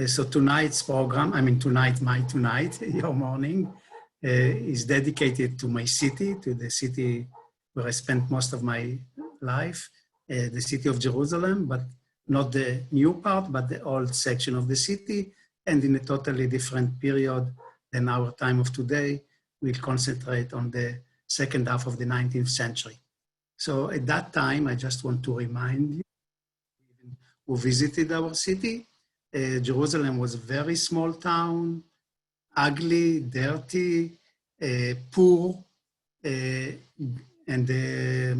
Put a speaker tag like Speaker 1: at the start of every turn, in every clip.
Speaker 1: So tonight's program, your morning, is dedicated to my city, to the city where I spent most of my life, the city of Jerusalem, but not the new part, but the old section of the city, and in a totally different period than our time of today. We'll concentrate on the second half of the 19th century. So at that time, I just want to remind you who visited our city. Jerusalem was a very small town, ugly, dirty, poor, and it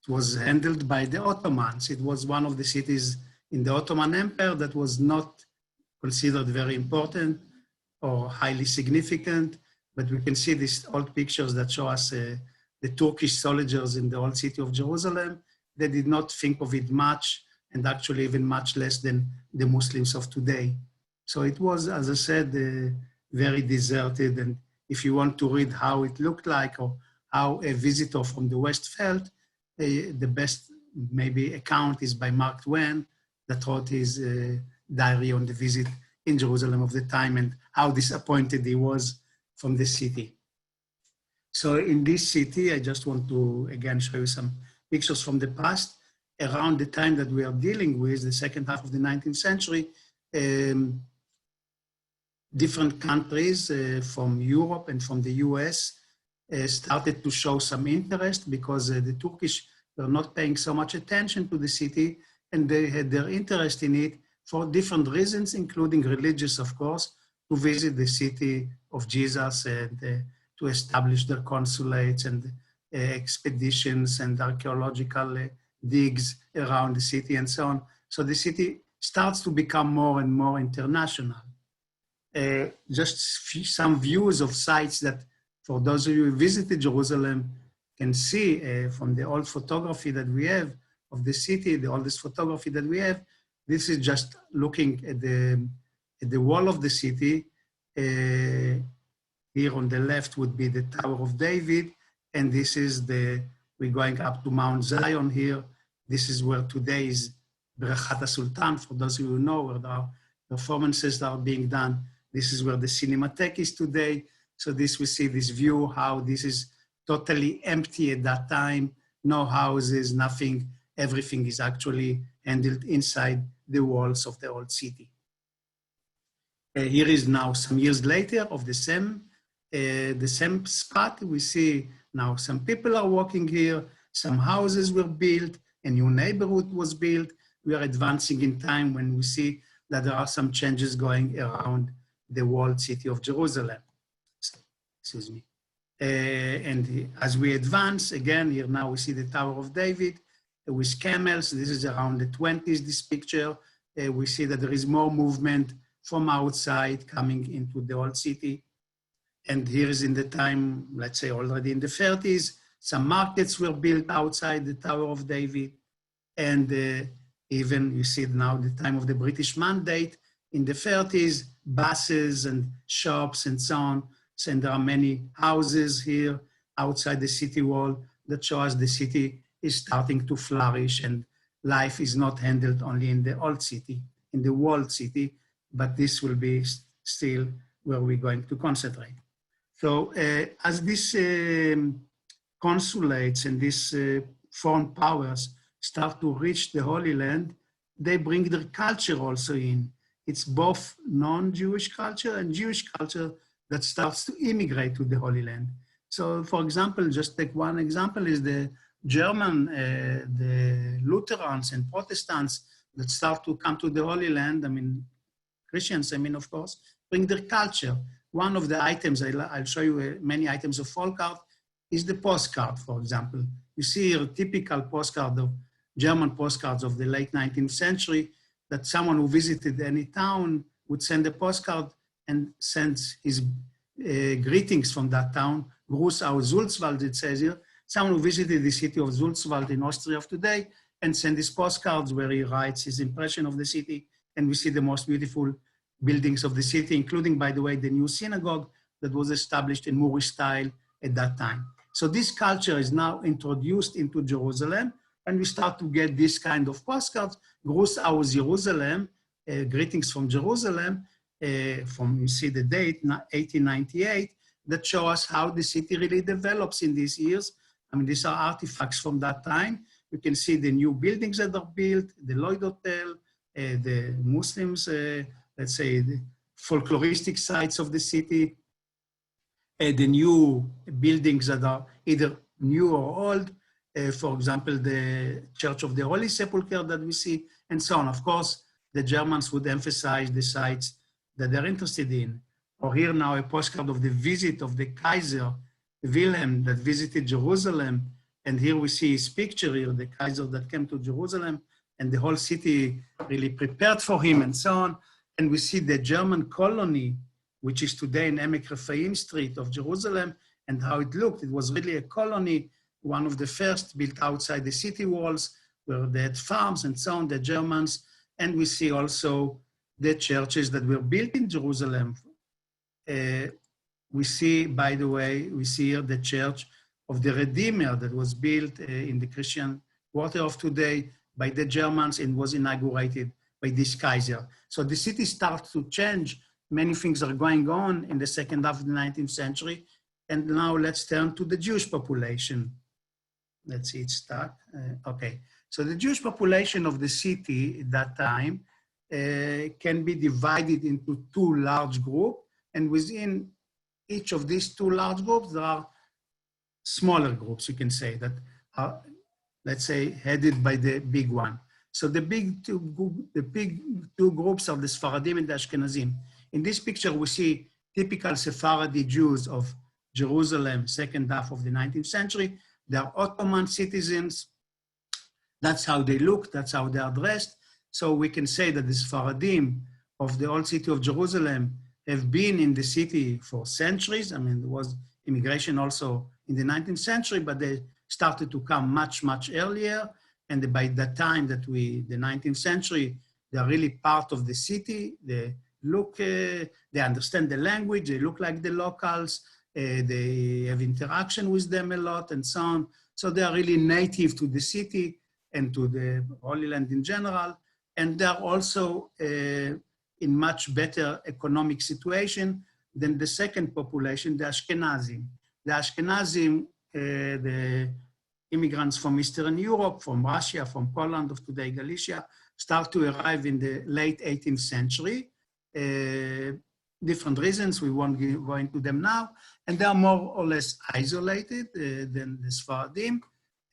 Speaker 1: was handled by the Ottomans. It was one of the cities in the Ottoman Empire that was not considered very important or highly significant, but we can see these old pictures that show us the Turkish soldiers in the old city of Jerusalem. They did not think of it much, and actually even much less than the Muslims of today. So it was, as I said, very deserted. And if you want to read how it looked like or how a visitor from the West felt, the best maybe account is by Mark Twain, that wrote his diary on the visit in Jerusalem of the time and how disappointed he was from the city. So in this city, I just want to again show you some pictures from the past. Around the time that we are dealing with, the second half of the 19th century, different countries from Europe and from the US started to show some interest because the Turkish were not paying so much attention to the city, and they had their interest in it for different reasons, including religious, of course, to visit the city of Jesus and to establish their consulates and expeditions and archaeological digs around the city and so on. So the city starts to become more and more international. Just some views of sites that for those of you who visited Jerusalem can see from the old photography that we have of the city, the oldest photography that we have. This is just looking at the wall of the city. Here on the left would be the Tower of David, and this is we're going up to Mount Zion here. This is where today is Birkat Sultan, for those of you who know, where there are performances that are being done. This is where the Cinematheque is today. So we see this view, how this is totally empty at that time, no houses, nothing, everything is actually handled inside the walls of the old city. Here is now some years later of the same spot. We see now some people are walking here, some houses were built, a new neighborhood was built. We are advancing in time when we see that there are some changes going around the walled city of Jerusalem. Excuse me. And as we advance, again, here now we see the Tower of David with camels. This is around the 20s, this picture. We see that there is more movement from outside coming into the old city. And here is in the time, let's say already in the 30s, some markets were built outside the Tower of David. And even you see now the time of the British Mandate in the 30s, buses and shops and so on. And there are many houses here outside the city wall that show us the city is starting to flourish and life is not handled only in the old city, in the walled city, but this will be still where we're going to concentrate. So as these consulates and these foreign powers start to reach the Holy Land, they bring their culture also in. It's both non-Jewish culture and Jewish culture that starts to immigrate to the Holy Land. So for example, just take one example is the German, the Lutherans and Protestants that start to come to the Holy Land. I mean, Christians, of course, bring their culture. One of the items, I'll show you many items of folk art, is the postcard, for example. You see here a typical postcard of German postcards of the late 19th century that someone who visited any town would send a postcard and sends his greetings from that town. Gruß aus Sulzwald, it says here. Someone who visited the city of Sulzwald in Austria of today and send his postcards where he writes his impression of the city. And we see the most beautiful buildings of the city, including, by the way, the new synagogue that was established in Moorish style at that time. So this culture is now introduced into Jerusalem, and we start to get this kind of postcards. Gruß aus Jerusalem greetings from Jerusalem, you see the date, 1898, that show us how the city really develops in these years. I mean, these are artifacts from that time. You can see the new buildings that are built, the Lloyd Hotel, the Muslims, let's say, the folkloristic sites of the city, the new buildings that are either new or old, for example, the Church of the Holy Sepulchre that we see, and so on. Of course, the Germans would emphasize the sites that they're interested in. Or here now a postcard of the visit of the Kaiser Wilhelm that visited Jerusalem. And here we see his picture here, the Kaiser that came to Jerusalem, and the whole city really prepared for him and so on. And we see the German colony, which is today in Emek Rephaim Street of Jerusalem, and how it looked. It was really a colony, one of the first built outside the city walls, where they had farms and so on, the Germans. And we see also the churches that were built in Jerusalem. We see, by the way, we see here the Church of the Redeemer that was built in the Christian quarter of today by the Germans and was inaugurated by this Kaiser. So the city starts to change. Many things are going on in the second half of the 19th century. And now let's turn to the Jewish population. Let's see, it's stuck. Okay. So the Jewish population of the city at that time can be divided into two large groups. And within each of these two large groups, there are smaller groups, you can say, that are, let's say, headed by the big one. So the big two groups are the Sephardim and the Ashkenazim. In this picture, we see typical Sephardi Jews of Jerusalem, second half of the 19th century. They are Ottoman citizens. That's how they look, that's how they are dressed. So we can say that the Sephardim of the old city of Jerusalem have been in the city for centuries. I mean, there was immigration also in the 19th century, but they started to come much, much earlier. And by the time that the 19th century, they are really part of the city. They look, they understand the language, they look like the locals, they have interaction with them a lot and so on. So they are really native to the city and to the Holy Land in general. And they are also in much better economic situation than the second population, the Ashkenazim. The Ashkenazim, the immigrants from Eastern Europe, from Russia, from Poland of today, Galicia, start to arrive in the late 18th century. Different reasons, we won't go into them now. And they are more or less isolated than the Sephardim.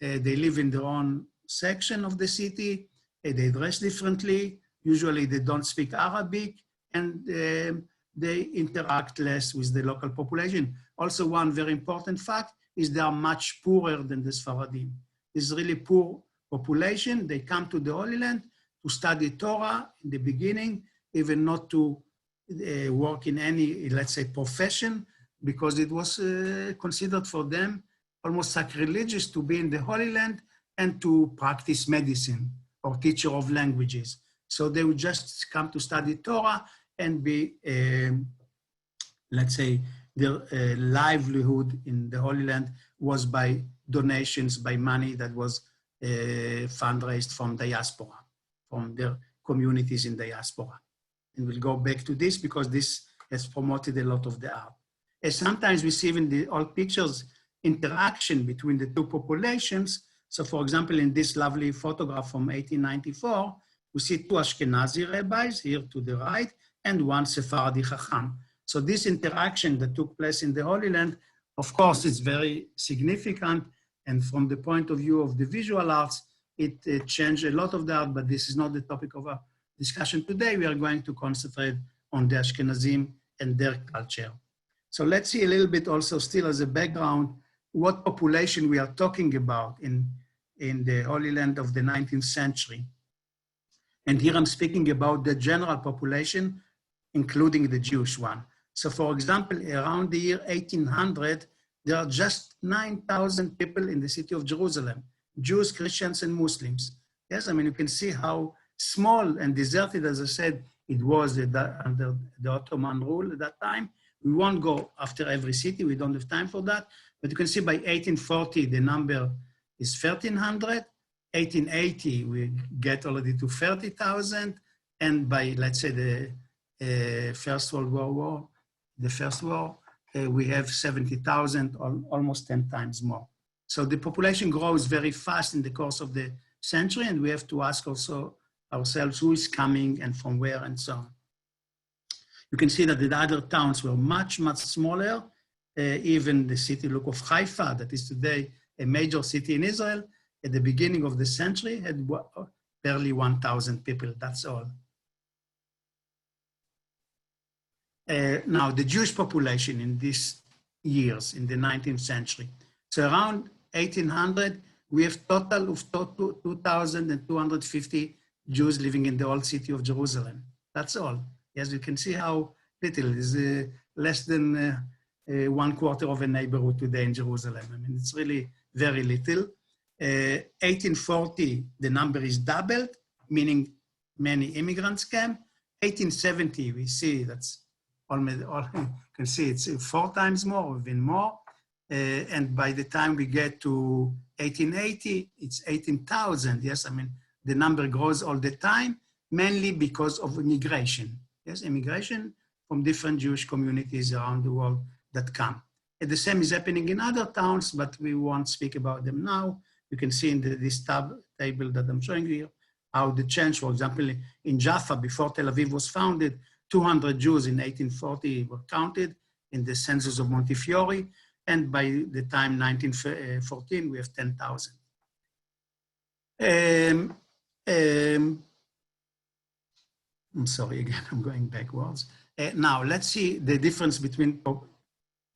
Speaker 1: They live in their own section of the city. They dress differently. Usually they don't speak Arabic, and they interact less with the local population. Also, one very important fact is they are much poorer than the Sephardim. It's really poor population. They come to the Holy Land to study Torah in the beginning, even not to work in any, let's say, profession, because it was considered for them almost sacrilegious to be in the Holy Land and to practice medicine or teacher of languages. So they would just come to study Torah and be, let's say, their livelihood in the Holy Land was by donations, by money that was fundraised from diaspora, from their communities in diaspora. And we'll go back to this because this has promoted a lot of the art. And sometimes we see in the old pictures interaction between the two populations. So for example, in this lovely photograph from 1894, we see two Ashkenazi rabbis here to the right and one Sephardi Chacham. So this interaction that took place in the Holy Land, of course, is very significant. And from the point of view of the visual arts, it changed a lot of the art, but this is not the topic of our discussion today. We are going to concentrate on the Ashkenazim and their culture. So let's see a little bit also still as a background, what population we are talking about in the Holy Land of the 19th century. And here I'm speaking about the general population, including the Jewish one. So for example, around the year 1800, there are just 9,000 people in the city of Jerusalem, Jews, Christians, and Muslims. Yes, I mean, you can see how small and deserted, as I said, it was under the Ottoman rule at that time. We won't go after every city, we don't have time for that. But you can see by 1840, the number is 1,300. 1880, we get already to 30,000. And by, let's say, the First World War, we have 70,000, almost 10 times more. So the population grows very fast in the course of the century, and we have to ask also ourselves who is coming and from where and so on. You can see that the other towns were much, much smaller. Even the city look of Haifa, that is today a major city in Israel, at the beginning of the century had barely 1,000 people, that's all. Now, the Jewish population in these years, in the 19th century. So around 1800, we have total of 2,250 Jews living in the old city of Jerusalem. That's all. Yes, you can see how little is less than 1/4 of a neighborhood today in Jerusalem. I mean, it's really very little. 1840, the number is doubled, meaning many immigrants came. 1870, we see that's almost, you can see it's 4 times more, even more. And by the time we get to 1880, it's 18,000. Yes, I mean, the number grows all the time, mainly because of immigration. Yes, immigration from different Jewish communities around the world that come. And the same is happening in other towns, but we won't speak about them now. You can see in this table that I'm showing you here, how the change, for example, in Jaffa, before Tel Aviv was founded, 200 Jews in 1840 were counted in the census of Montefiore, and by the time 1914, we have 10,000. I'm sorry, again, I'm going backwards. Now, let's see the difference between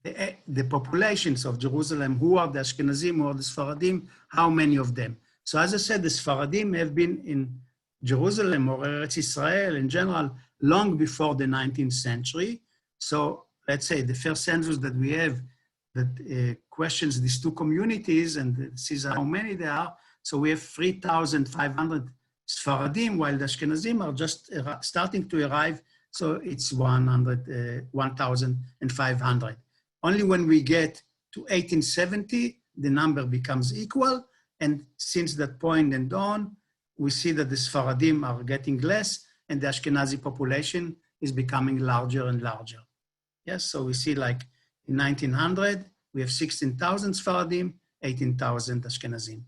Speaker 1: the populations of Jerusalem. Who are the Ashkenazim, who are the Sephardim, how many of them? So as I said, the Sephardim have been in Jerusalem or Eretz Israel in general long before the 19th century. So let's say the first census that we have that questions these two communities and sees how many there are. So we have 3,500 Sephardim, while the Ashkenazim are just starting to arrive. So it's 1,500. Only when we get to 1870, the number becomes equal. And since that point and on, we see that the Sephardim are getting less and the Ashkenazi population is becoming larger and larger. Yes, so we see like in 1900, we have 16,000 Sephardim, 18,000 Ashkenazim.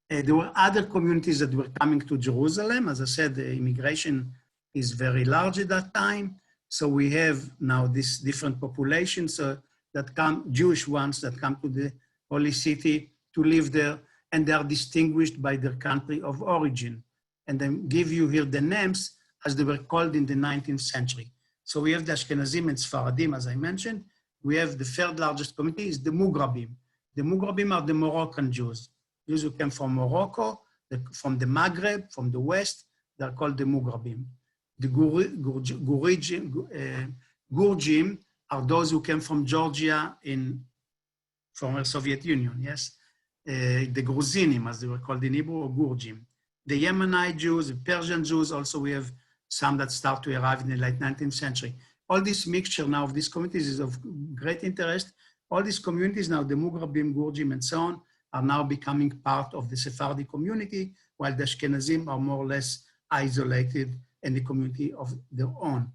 Speaker 1: There were other communities that were coming to Jerusalem. As I said, the immigration is very large at that time. So we have now this different populations that come, Jewish ones that come to the Holy City to live there, and they are distinguished by their country of origin. And I give you here the names as they were called in the 19th century. So we have the Ashkenazim and Sephardim, as I mentioned. We have the third largest community is the Mugrabim. The Mugrabim are the Moroccan Jews. Jews who came from Morocco, from the Maghreb, from the West, they're called the Mugrabim. The Gurjim are those who came from Georgia in former Soviet Union, yes? The Gruzinim, as they were called in Hebrew, or Gurjim. The Yemenite Jews, the Persian Jews, also we have some that start to arrive in the late 19th century. All this mixture now of these communities is of great interest. All these communities now, the Mugrabim, Gurjim, and so on, are now becoming part of the Sephardi community, while the Ashkenazim are more or less isolated in the community of their own.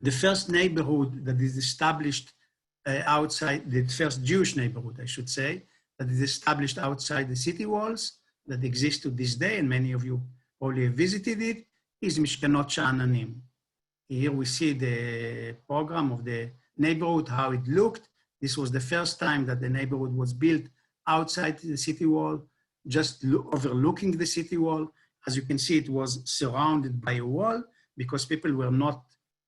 Speaker 1: The first neighborhood that is established outside, the first Jewish neighborhood, I should say, that is established outside the city walls, that exists to this day, and many of you probably have visited it, is Mishkanot Sha'ananim. Here we see the program of the neighborhood, how it looked. This was the first time that the neighborhood was built outside the city wall, just overlooking the city wall. As you can see, it was surrounded by a wall because people were not,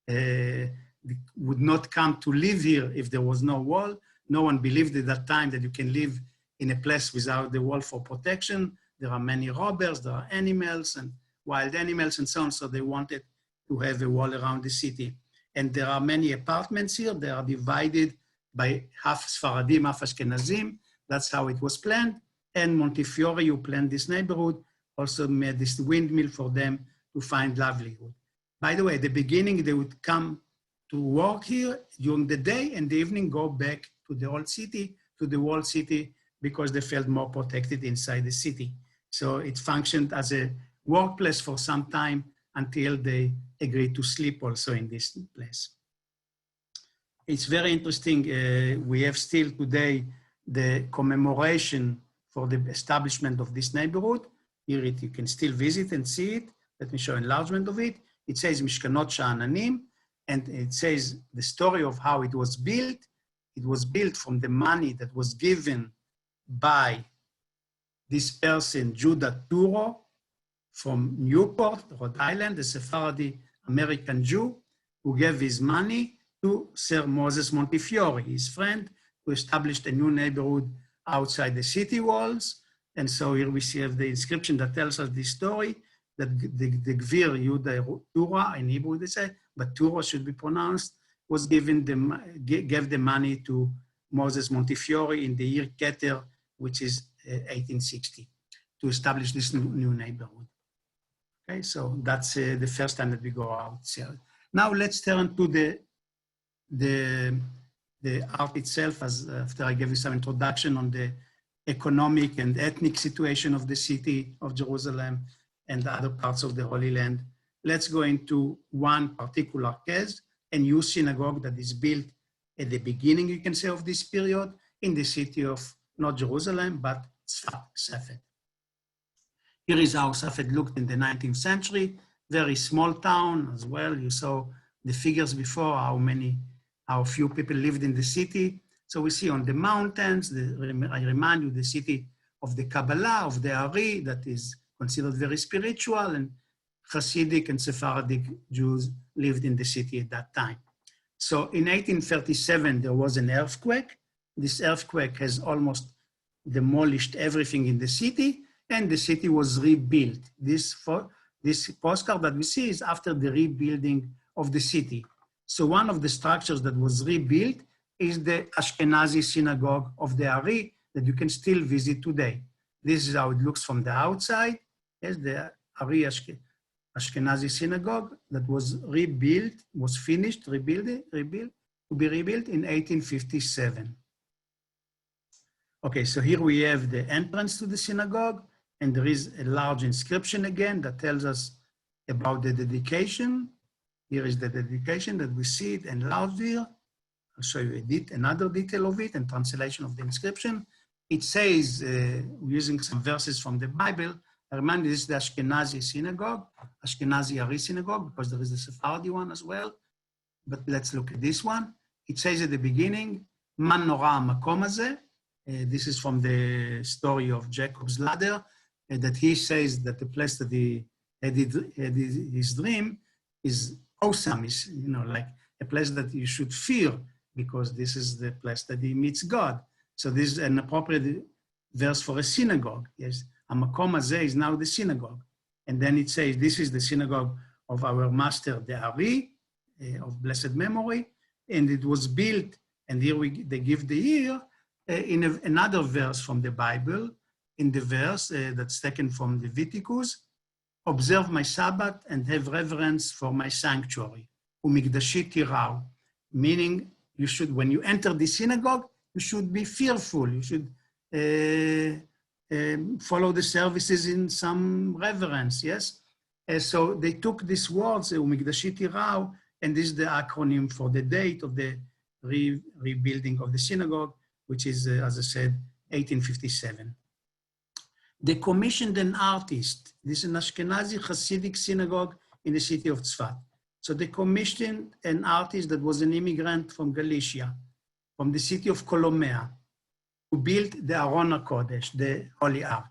Speaker 1: would not come to live here if there was no wall. No one believed at that time that you can live in a place without the wall for protection. There are many robbers, there are animals and wild animals and so on, so they wanted to have a wall around the city. And there are many apartments here. They are divided by half Sephardim, half Ashkenazim. That's how it was planned. And Montefiore, who planned this neighborhood, also made this windmill for them to find livelihood. By the way, at the beginning, they would come to work here during the day and the evening go back to the old city, to the walled city, because they felt more protected inside the city. So it functioned as a workplace for some time until they agreed to sleep also in this place. It's very interesting. We have still today the commemoration for the establishment of this neighborhood. Here you can still visit and see it. Let me show enlargement of it. It says Mishkanot Sha'ananim, and it says the story of how it was built. It was built from the money that was given by this person, Judah Turo, from Newport, Rhode Island, a Sephardi American Jew, who gave his money to Sir Moses Montefiore, his friend, who established a new neighborhood outside the city walls. And so here we see the inscription that tells us this story, that the Gvir Yudah Tura, in Hebrew they say, but Tura should be pronounced, was gave the money to Moses Montefiore in the year Keter, which is 1860, to establish this new neighborhood. Okay, so that's the first time that we go out. So now let's turn to the art itself, as after I gave you some introduction on the economic and ethnic situation of the city of Jerusalem and the other parts of the Holy Land. Let's go into one particular case, a new synagogue that is built at the beginning, you can say, of this period in the city of not Jerusalem, but Safed. Here is how Safed looked in the 19th century, very small town as well. You saw the figures before, how few people lived in the city. So we see on the mountains, I remind you, the city of the Kabbalah, of the Ari, that is considered very spiritual, and Hasidic and Sephardic Jews lived in the city at that time. So in 1837, there was an earthquake. This earthquake has almost demolished everything in the city, and the city was rebuilt. This postcard that we see is after the rebuilding of the city. So one of the structures that was rebuilt is the Ashkenazi synagogue of the Ari that you can still visit today. This is how it looks from the outside. Yes, the Ari Ashkenazi synagogue that was rebuilt, was finished, to be rebuilt in 1857. Okay, so here we have the entrance to the synagogue, and there is a large inscription again that tells us about the dedication. Here is the dedication that we see it enlarged here. I'll show you another detail of it and translation of the inscription. It says, using some verses from the Bible, I remind you, this is the Ashkenazi synagogue, Ashkenazi Ari synagogue, because there is the Sephardi one as well. But let's look at this one. It says at the beginning, Man Nora Makom Hazeh. This is from the story of Jacob's ladder, that he says that the place that he had his dream is awesome, is, like a place that you should fear, because this is the place that he meets God. So this is an appropriate verse for a synagogue. Yes, Hamakom Hazeh is now the synagogue. And then it says, this is the synagogue of our master, the Ari, of blessed memory. And it was built, and here they give the year, in another verse from the Bible, in the verse that's taken from Leviticus, observe my Sabbath and have reverence for my sanctuary, umikdashi tirau, meaning you should, when you enter the synagogue, you should be fearful, you should follow the services in some reverence, yes? So they took these words, umikdashi tirau, and this is the acronym for the date of the rebuilding of the synagogue, which is, as I said, 1857. They commissioned an artist. This is an Ashkenazi Hasidic synagogue in the city of Tzfat. So they commissioned an artist that was an immigrant from Galicia, from the city of Kolomea, who built the Aron HaKodesh, the Holy Ark.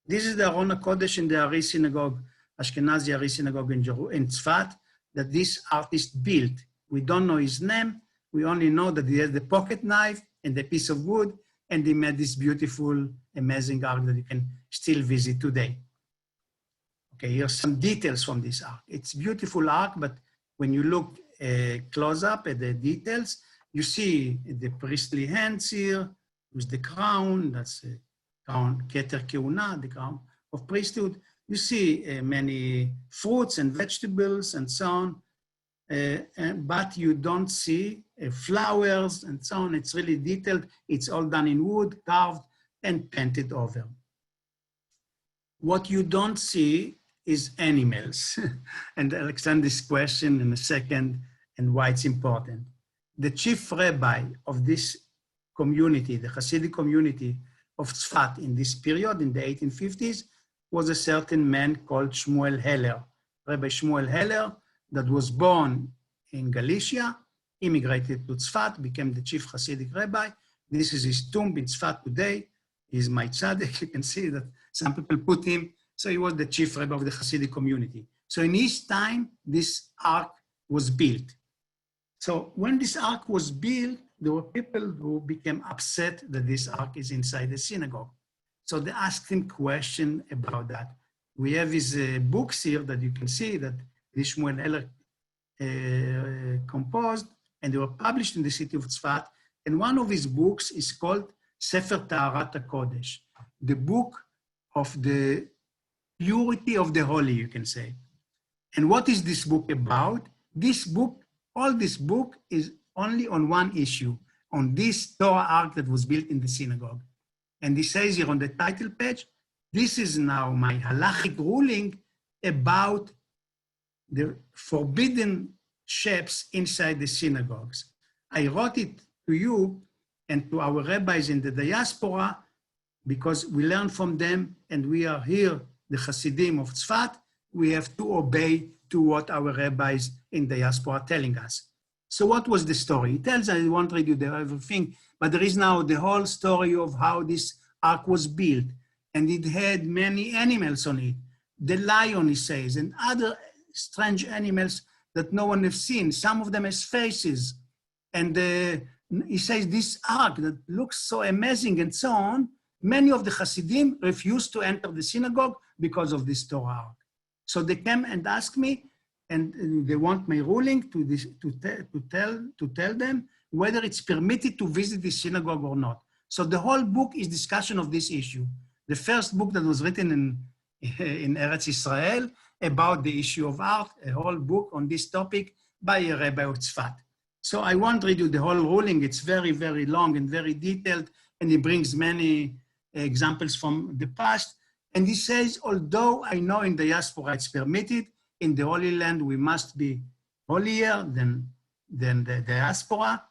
Speaker 1: This is the Aron HaKodesh in the Ari synagogue, Ashkenazi Ari synagogue in Tzfat, that this artist built. We don't know his name. We only know that he has the pocket knife and a piece of wood, and he made this beautiful, amazing ark that you can still visit today. Okay, here's some details from this ark. It's a beautiful ark, but when you look close up at the details, you see the priestly hands here with the crown, that's a crown, Keter Keuna, the crown of priesthood. You see many fruits and vegetables and so on, but you don't see flowers and so on. It's really detailed. It's all done in wood, carved, and painted over. What you don't see is animals. And I'll extend this question in a second and why it's important. The chief rabbi of this community, the Hasidic community of Tzfat in this period, in the 1850s, was a certain man called Shmuel Heller, Rabbi Shmuel Heller, that was born in Galicia, immigrated to Tzfat, became the chief Hasidic rabbi. This is his tomb in Tzfat today. He's my tzaddik. You can see that some people put him. So he was the chief rabbi of the Hasidic community. So in his time, this ark was built. So when this ark was built, there were people who became upset that this ark is inside the synagogue. So they asked him question about that. We have his books here that you can see that this Shmuel Heller composed, and they were published in the city of Tzfat. And one of his books is called Sefer Taharat HaKodesh, the book of the purity of the holy, you can say. And what is this book about? This book, all this book is only on one issue, on this Torah ark that was built in the synagogue. And he says here on the title page, this is now my halachic ruling about the forbidden shapes inside the synagogues. I wrote it to you and to our rabbis in the diaspora because we learn from them and we are here, the Hasidim of Tzfat, we have to obey to what our rabbis in diaspora are telling us. So what was the story? It tells, I won't read you everything, but there is now the whole story of how this ark was built, and it had many animals on it. The lion, he says, and other strange animals that no one has seen. Some of them has faces. And he says this ark that looks so amazing and so on, many of the Hasidim refused to enter the synagogue because of this Torah ark. So they came and asked me, and they want my ruling to tell them whether it's permitted to visit the synagogue or not. So the whole book is discussion of this issue. The first book that was written in Eretz Israel about the issue of art, a whole book on this topic by a rabbi of Tzfat. So I won't read you the whole ruling. It's very, very long and very detailed, and he brings many examples from the past. And he says, although I know in diaspora it's permitted, in the Holy Land we must be holier than the diaspora.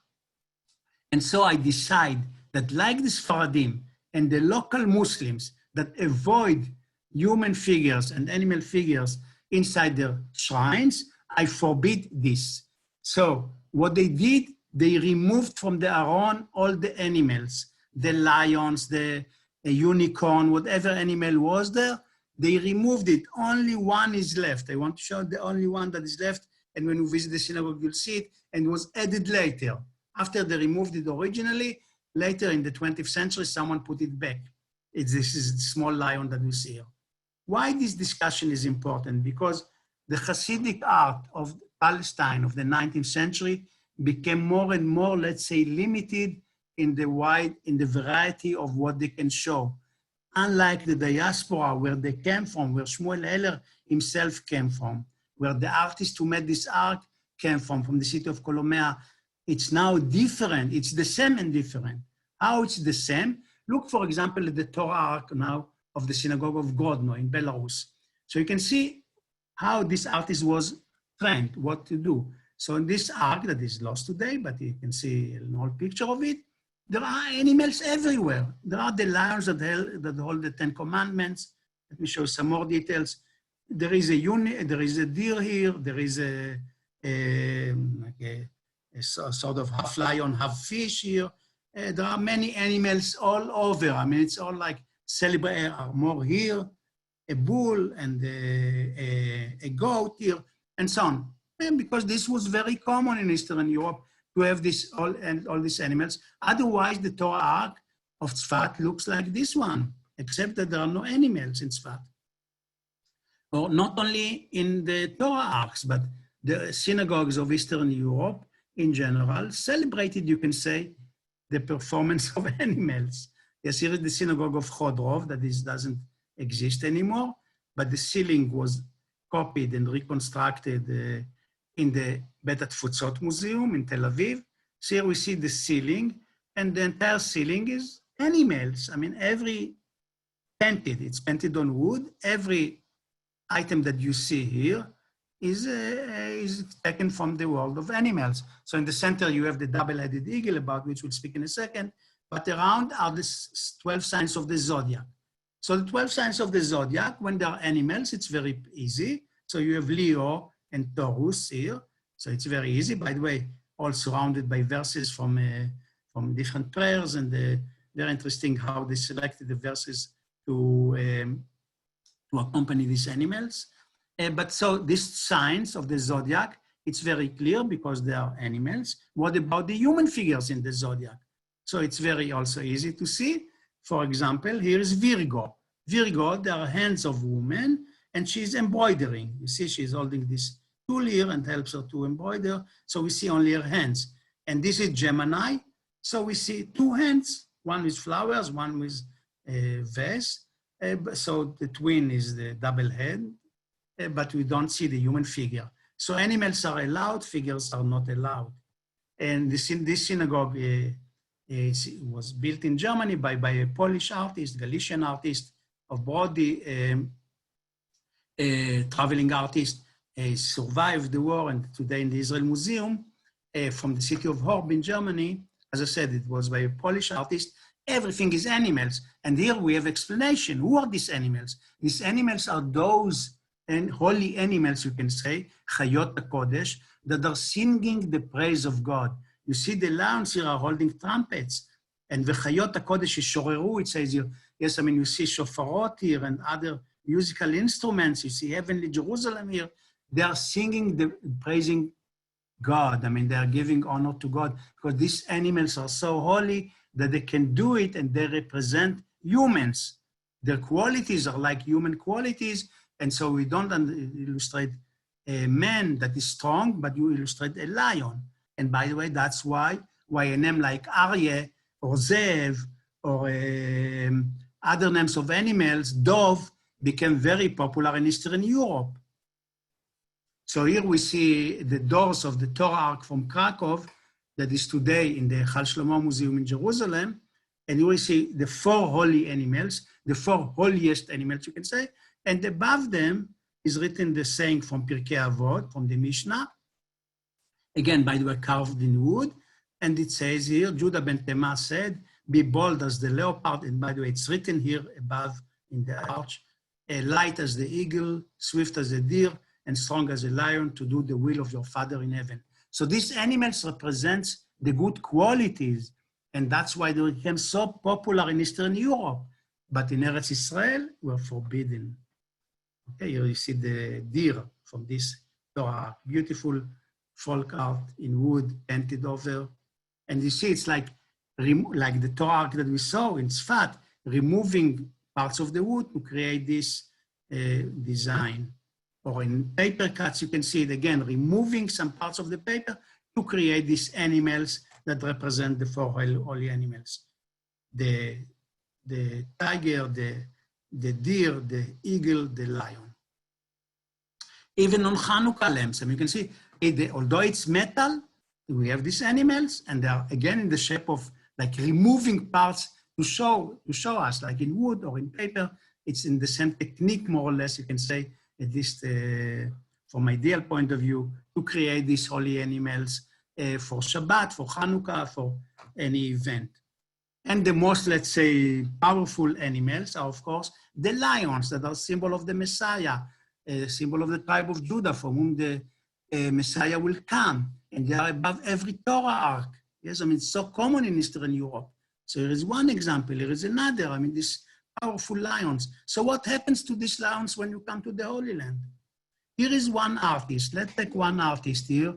Speaker 1: And so I decide that like the Sephardim and the local Muslims that avoid human figures and animal figures inside their shrines, I forbid this. So what they did, they removed from the Aron all the animals, the lions, the unicorn, whatever animal was there, they removed it. Only one is left. I want to show the only one that is left. And when you visit the synagogue, you'll see it. And it was added later. After they removed it originally, later in the 20th century, someone put it back. This is the small lion that we see here. Why this discussion is important? Because the Hasidic art of Palestine of the 19th century became more and more, let's say, limited in the variety of what they can show. Unlike the diaspora where they came from, where Shmuel Heller himself came from, where the artist who made this art came from the city of Kolomea, it's now different. It's the same and different. How it's the same? Look, for example, at the Torah ark now of the synagogue of Grodno in Belarus. So you can see how this artist was trained, what to do. So in this ark that is lost today, but you can see an old picture of it, there are animals everywhere. There are the lions that hold the 10 Commandments. Let me show some more details. There is a deer here. There is a sort of half lion, half fish here. There are many animals all over. I mean, it's all like celebrate more here, a bull and a goat here, and so on. And because this was very common in Eastern Europe, to have this all these animals. Otherwise, the Torah ark of Tzfat looks like this one, except that there are no animals in Tzfat. Or not only in the Torah arks, but the synagogues of Eastern Europe in general celebrated, you can say, the performance of animals. Yes, here is the synagogue of Chodrov, that doesn't exist anymore, but the ceiling was copied and reconstructed in the Bet HaTfutzot Museum in Tel Aviv. So here we see the ceiling, and the entire ceiling is animals. I mean, it's painted on wood. Every item that you see here is taken from the world of animals. So in the center, you have the double-headed eagle, about which we'll speak in a second, but around are the 12 signs of the zodiac. So the 12 signs of the zodiac, when they are animals, it's very easy. So you have Leo and Taurus here. So it's very easy, by the way, all surrounded by verses from different prayers, and very interesting how they selected the verses to accompany these animals. But so these signs of the zodiac, it's very clear because they are animals. What about the human figures in the zodiac? So it's very also easy to see. For example, here is Virgo. Virgo, there are hands of woman, and she's embroidering. You see, she's holding this tool here and helps her to embroider. So we see only her hands. And this is Gemini. So we see two hands, one with flowers, one with vase. So the twin is the double head, but we don't see the human figure. So animals are allowed, figures are not allowed. And this synagogue was built in Germany by a Polish artist, Galician artist of Brody, traveling artist, survived the war, and today in the Israel Museum from the city of Horb in Germany. As I said, it was by a Polish artist. Everything is animals. And here we have explanation. Who are these animals? These animals are those holy animals, you can say, Chayot HaKodesh, that are singing the praise of God. You see the lions here are holding trumpets. And the Chayot HaKodesh is shoreru, it says here. Yes, I mean, you see shofarot here and other musical instruments. You see heavenly Jerusalem here. They are singing, praising God. I mean, they are giving honor to God because these animals are so holy that they can do it, and they represent humans. Their qualities are like human qualities, and so we don't illustrate a man that is strong, but you illustrate a lion. And by the way, that's why a name like Aryeh or Zev or other names of animals, Dove, became very popular in Eastern Europe. So here we see the doors of the Torah Ark from Krakow that is today in the Chal Shlomo Museum in Jerusalem. And you will see the four holy animals, the four holiest animals, you can say. And above them is written the saying from Pirkei Avot, from the Mishnah. Again, by the way, carved in wood. And it says here, Judah ben Tema said, be bold as the leopard. And by the way, it's written here above in the arch, light as the eagle, swift as a deer, and strong as a lion, to do the will of your Father in heaven. So these animals represent the good qualities, and that's why they became so popular in Eastern Europe. But in Eretz Israel, were forbidden. Okay, here you see the deer from this Torah, beautiful folk art in wood, painted over. And you see it's like the Torah ark that we saw in Tzfat, removing parts of the wood to create this design. Or in paper cuts, you can see it again, removing some parts of the paper to create these animals that represent the four holy animals. The tiger, the deer, the eagle, the lion. Even on Hanukkah lamps, and you can see, although it's metal, we have these animals, and they are again in the shape of like removing parts to show us, like in wood or in paper. It's in the same technique, more or less, you can say, at least from ideal point of view, to create these holy animals for Shabbat, for Hanukkah, for any event. And the most, let's say, powerful animals are, of course, the lions that are symbol of the Messiah, symbol of the tribe of Judah, from whom the Messiah will come. And they are above every Torah ark. Yes, I mean, it's so common in Eastern Europe. So here is one example, here is another. I mean, this powerful lions. So what happens to these lions when you come to the Holy Land? Here is one artist. Let's take one artist here.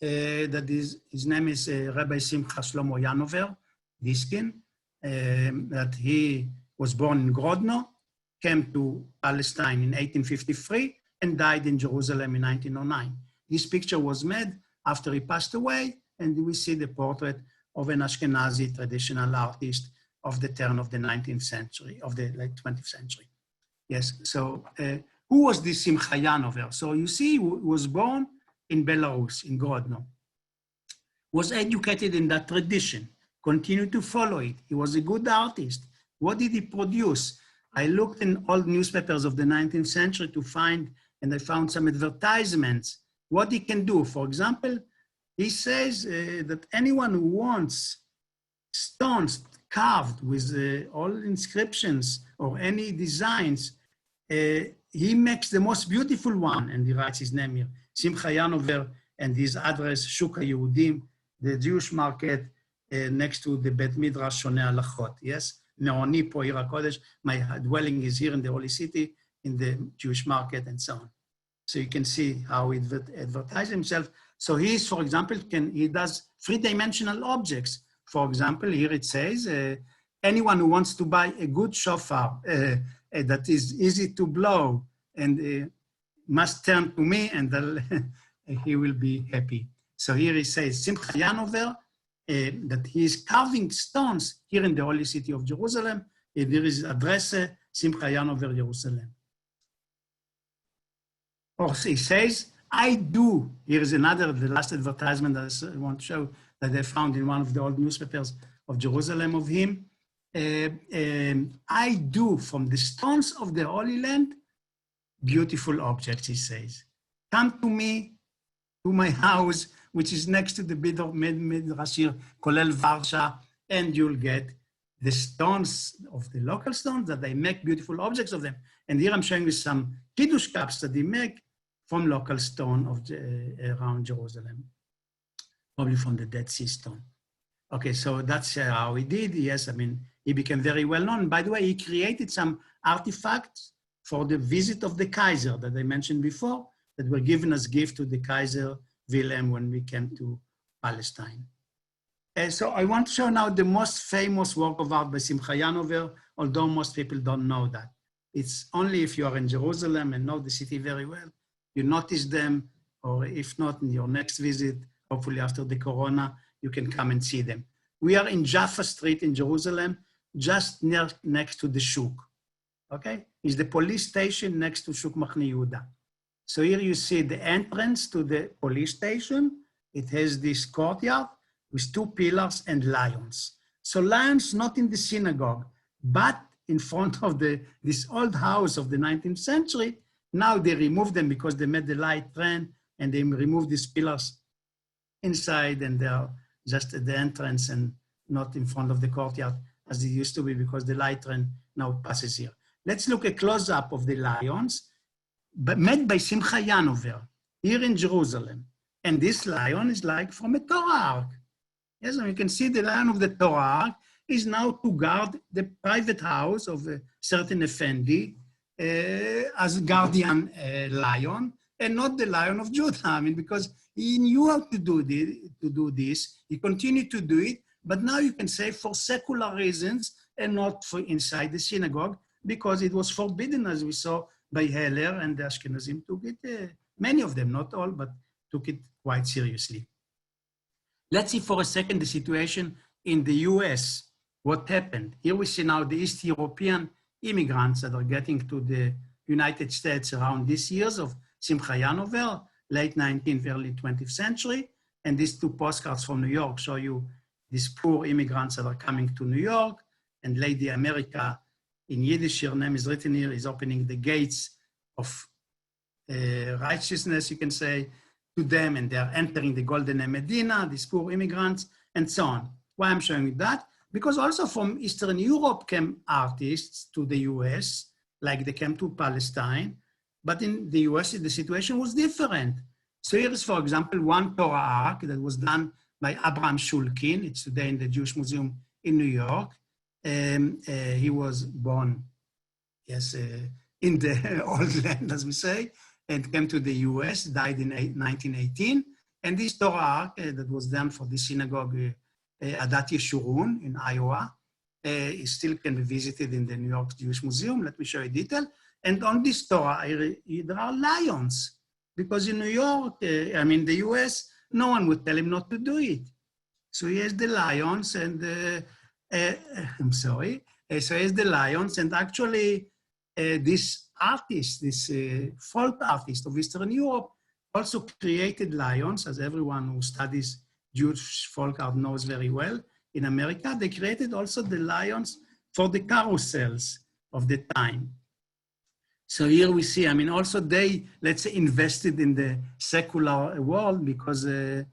Speaker 1: His name is Rabbi Simcha Shlomo Yanover Diskin, that he was born in Grodno, came to Palestine in 1853, and died in Jerusalem in 1909. This picture was made after he passed away, and we see the portrait of an Ashkenazi traditional artist of the turn of the 19th century, of the late 20th century. Yes, so who was this Simcha Yanover? So you see, he was born in Belarus, in Grodno, was educated in that tradition, continued to follow it. He was a good artist. What did he produce? I looked in old newspapers of the 19th century to find, and I found some advertisements, what he can do. For example, he says that anyone who wants stones carved with all inscriptions or any designs, he makes the most beautiful one, and he writes his name here, Simcha Yanover, and his address, Shuk HaYehudim, the Jewish market next to the Bet Midrash Shonei Halachot, yes? Me'oni po Ir HaKodesh, my dwelling is here in the Holy City, in the Jewish market, and so on. So you can see how he advertises himself. So he's, for example, he does three-dimensional objects. For example, here it says, anyone who wants to buy a good shofar that is easy to blow and must turn to me, and he will be happy. So here he says, Simcha Yanover, that he is carving stones here in the Holy City of Jerusalem. There is address, Simcha Yanover, Jerusalem. Or he says, I do. Here is another, the last advertisement that I want to show that I found in one of the old newspapers of Jerusalem of him. I do from the stones of the Holy Land, beautiful objects, he says. Come to me, to my house, which is next to the Midrashir, Kolel Varsha, and you'll get the stones of the local stones that they make beautiful objects of them. And here I'm showing you some Kiddush cups that they make from local stone around Jerusalem, probably from the Dead Sea stone. Okay, so that's how he did. Yes, I mean, he became very well known. By the way, he created some artifacts for the visit of the Kaiser that I mentioned before, that were given as gift to the Kaiser Wilhelm when we came to Palestine. So I want to show now the most famous work of art by Simcha Yanover, although most people don't know that. It's only if you are in Jerusalem and know the city very well, you notice them, or if not, in your next visit, hopefully after the corona, you can come and see them. We are in Jaffa Street in Jerusalem, just next to the Shuk, okay? It's the police station next to Shuk Machne Yehuda. So here you see the entrance to the police station. It has this courtyard with two pillars and lions. So lions not in the synagogue, but in front of this old house of the 19th century. Now they removed them because they made the light train, and they removed these pillars inside, and they're just at the entrance and not in front of the courtyard as they used to be, because the light train now passes here. Let's look at a close-up of the lions, but made by Simcha Yanover here in Jerusalem. And this lion is like from a Torah ark. Yes, and you can see the lion of the Torah ark is now to guard the private house of a certain Effendi as guardian lion, and not the Lion of Judah. I mean, because he knew how to do this, he continued to do it, but now you can say for secular reasons and not for inside the synagogue, because it was forbidden, as we saw by Heller, and the Ashkenazim took it, many of them, not all, but took it quite seriously. Let's see for a second the situation in the US. What happened? Here we see now the East European immigrants that are getting to the United States around these years of Simcha Yanover, late 19th, early 20th century. And these two postcards from New York show you these poor immigrants that are coming to New York. And Lady America, in Yiddish, her name is written here, is opening the gates of righteousness, you can say, to them, and they're entering the Golden Medina, these poor immigrants, and so on. Why I'm showing you that? Because also from Eastern Europe came artists to the US, like they came to Palestine, but in the US, the situation was different. So here is, for example, one Torah ark that was done by Abraham Shulkin. It's today in the Jewish Museum in New York. He was born, yes, in the old land, as we say, and came to the US, died in 1918. And this Torah ark that was done for the synagogue, Adat Yeshurun in Iowa, it still can be visited in the New York Jewish Museum. Let me show you detail. And on this Torah, there are lions, because in New York, the US, no one would tell him not to do it. So he has the lions, and so he has the lions, and actually this artist, this folk artist of Eastern Europe, also created lions, as everyone who studies Jewish folk art knows very well. In America, they created also the lions for the carousels. of the time. So here we see, I mean, also they, let's say, invested in the secular world because they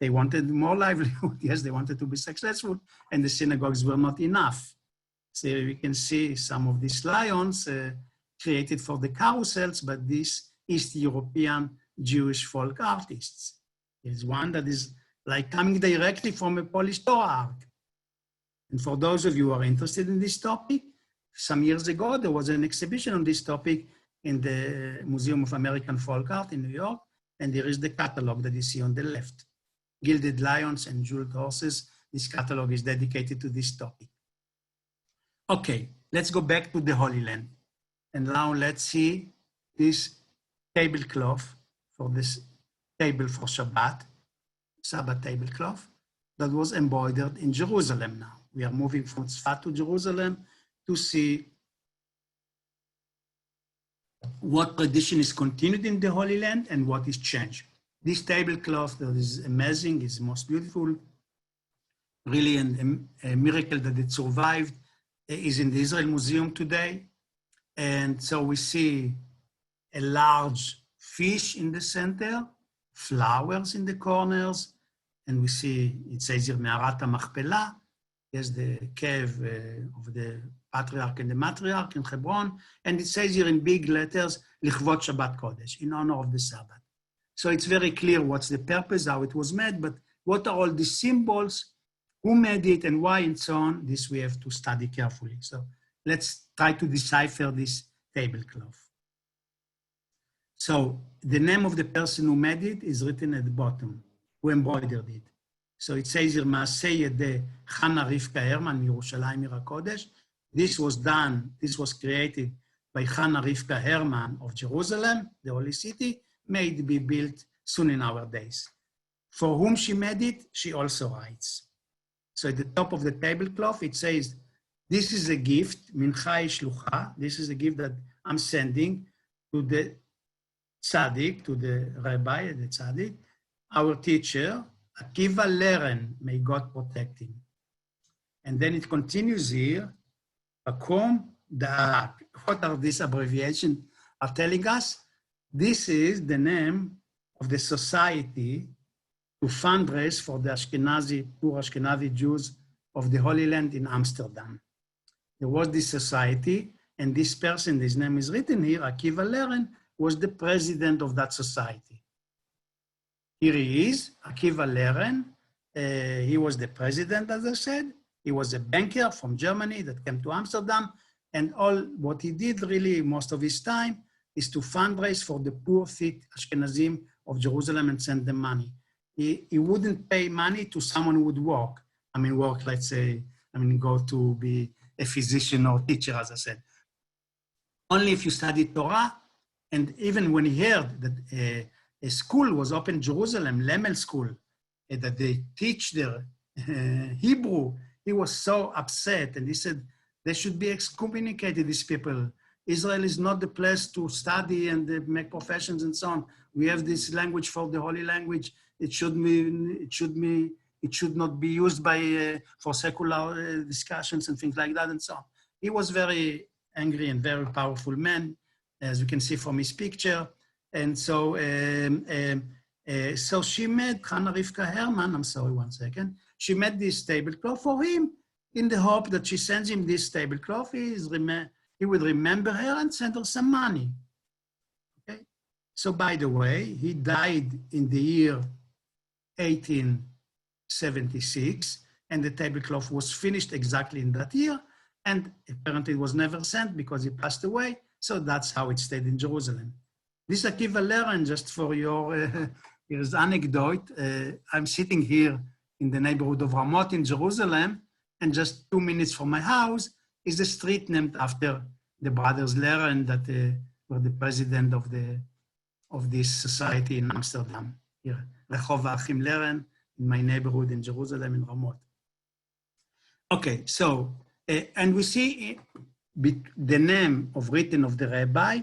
Speaker 1: wanted more livelihood. Yes, they wanted to be successful, and the synagogues were not enough. So we can see some of these lions created for the carousels, but these East European Jewish folk artists. There's one that is like coming directly from a Polish Torah ark. And for those of you who are interested in this topic, some years ago, there was an exhibition on this topic in the Museum of American Folk Art in New York, and there is the catalog that you see on the left. Gilded lions and jeweled horses. This catalog is dedicated to this topic. Okay, let's go back to the Holy Land. And now let's see this tablecloth for this table for Shabbat, Sabbath tablecloth, that was embroidered in Jerusalem now. We are moving from Tzfat to Jerusalem to see what tradition is continued in the Holy Land and what is changed. This tablecloth that is amazing, is most beautiful, really a miracle that it survived, is in the Israel Museum today. And so we see a large fish in the center, flowers in the corners, and we see, it says here, Me'arat HaMachpelah, there's the cave of the Patriarch and the Matriarch in Hebron, and it says here in big letters, Lichvot Shabbat Kodesh, in honor of the Sabbath. So it's very clear what's the purpose, how it was made, but what are all these symbols, who made it and why and so on, this we have to study carefully. So let's try to decipher this tablecloth. So the name of the person who made it is written at the bottom, who embroidered it. So it says here, Maaseh Yedei Chana Rivka Herman, Yerushalayim Ira Kodesh. This was done, this was created by Chana Rivka Herman of Jerusalem, the holy city, made to be built soon in our days. For whom she made it, she also writes. So at the top of the tablecloth, it says, this is a gift, Mincha Shlucha, this is a gift that I'm sending to the tzaddik, to the rabbi, the tzaddik, our teacher, Akiva Leren, may God protect him. And then it continues here, Akom Da'ak. What are these abbreviations are telling us? This is the name of the society to fundraise for the poor Ashkenazi Jews of the Holy Land in Amsterdam. There was this society, and this person, his name is written here, Akiva Leren, was the president of that society. Here he is, Akiva Leren. He was the president, as I said. He was a banker from Germany that came to Amsterdam, and all what he did really most of his time is to fundraise for the poor, fit Ashkenazim of Jerusalem and send them money. He wouldn't pay money to someone who would work. I mean, work, let's say, go to be a physician or teacher, as I said. Only if you study Torah, and even when he heard that a school was opened in Jerusalem, Lemel School, that they teach their Hebrew, he was so upset, and he said, they should be excommunicated, these people. Israel is not the place to study and make professions and so on. We have this language for the holy language. It should not be used for secular discussions and things like that and so on. He was very angry and very powerful man, as we can see from his picture. And so, so she made, Chana Rivka Herman, I'm sorry, one second. She made this tablecloth for him in the hope that she sends him this tablecloth. He would remember her and send her some money. Okay. So by the way, he died in the year 1876, and the tablecloth was finished exactly in that year, and apparently it was never sent because he passed away, so that's how it stayed in Jerusalem. This Akiva Leren, just for your here's anecdote, I'm sitting here in the neighborhood of Ramot in Jerusalem, and just 2 minutes from my house is a street named after the brothers Leren that were the president of this society in Amsterdam. Here, Rehov Achim Leren, in my neighborhood in Jerusalem, in Ramot. Okay, so, and we see the name written of the rabbi,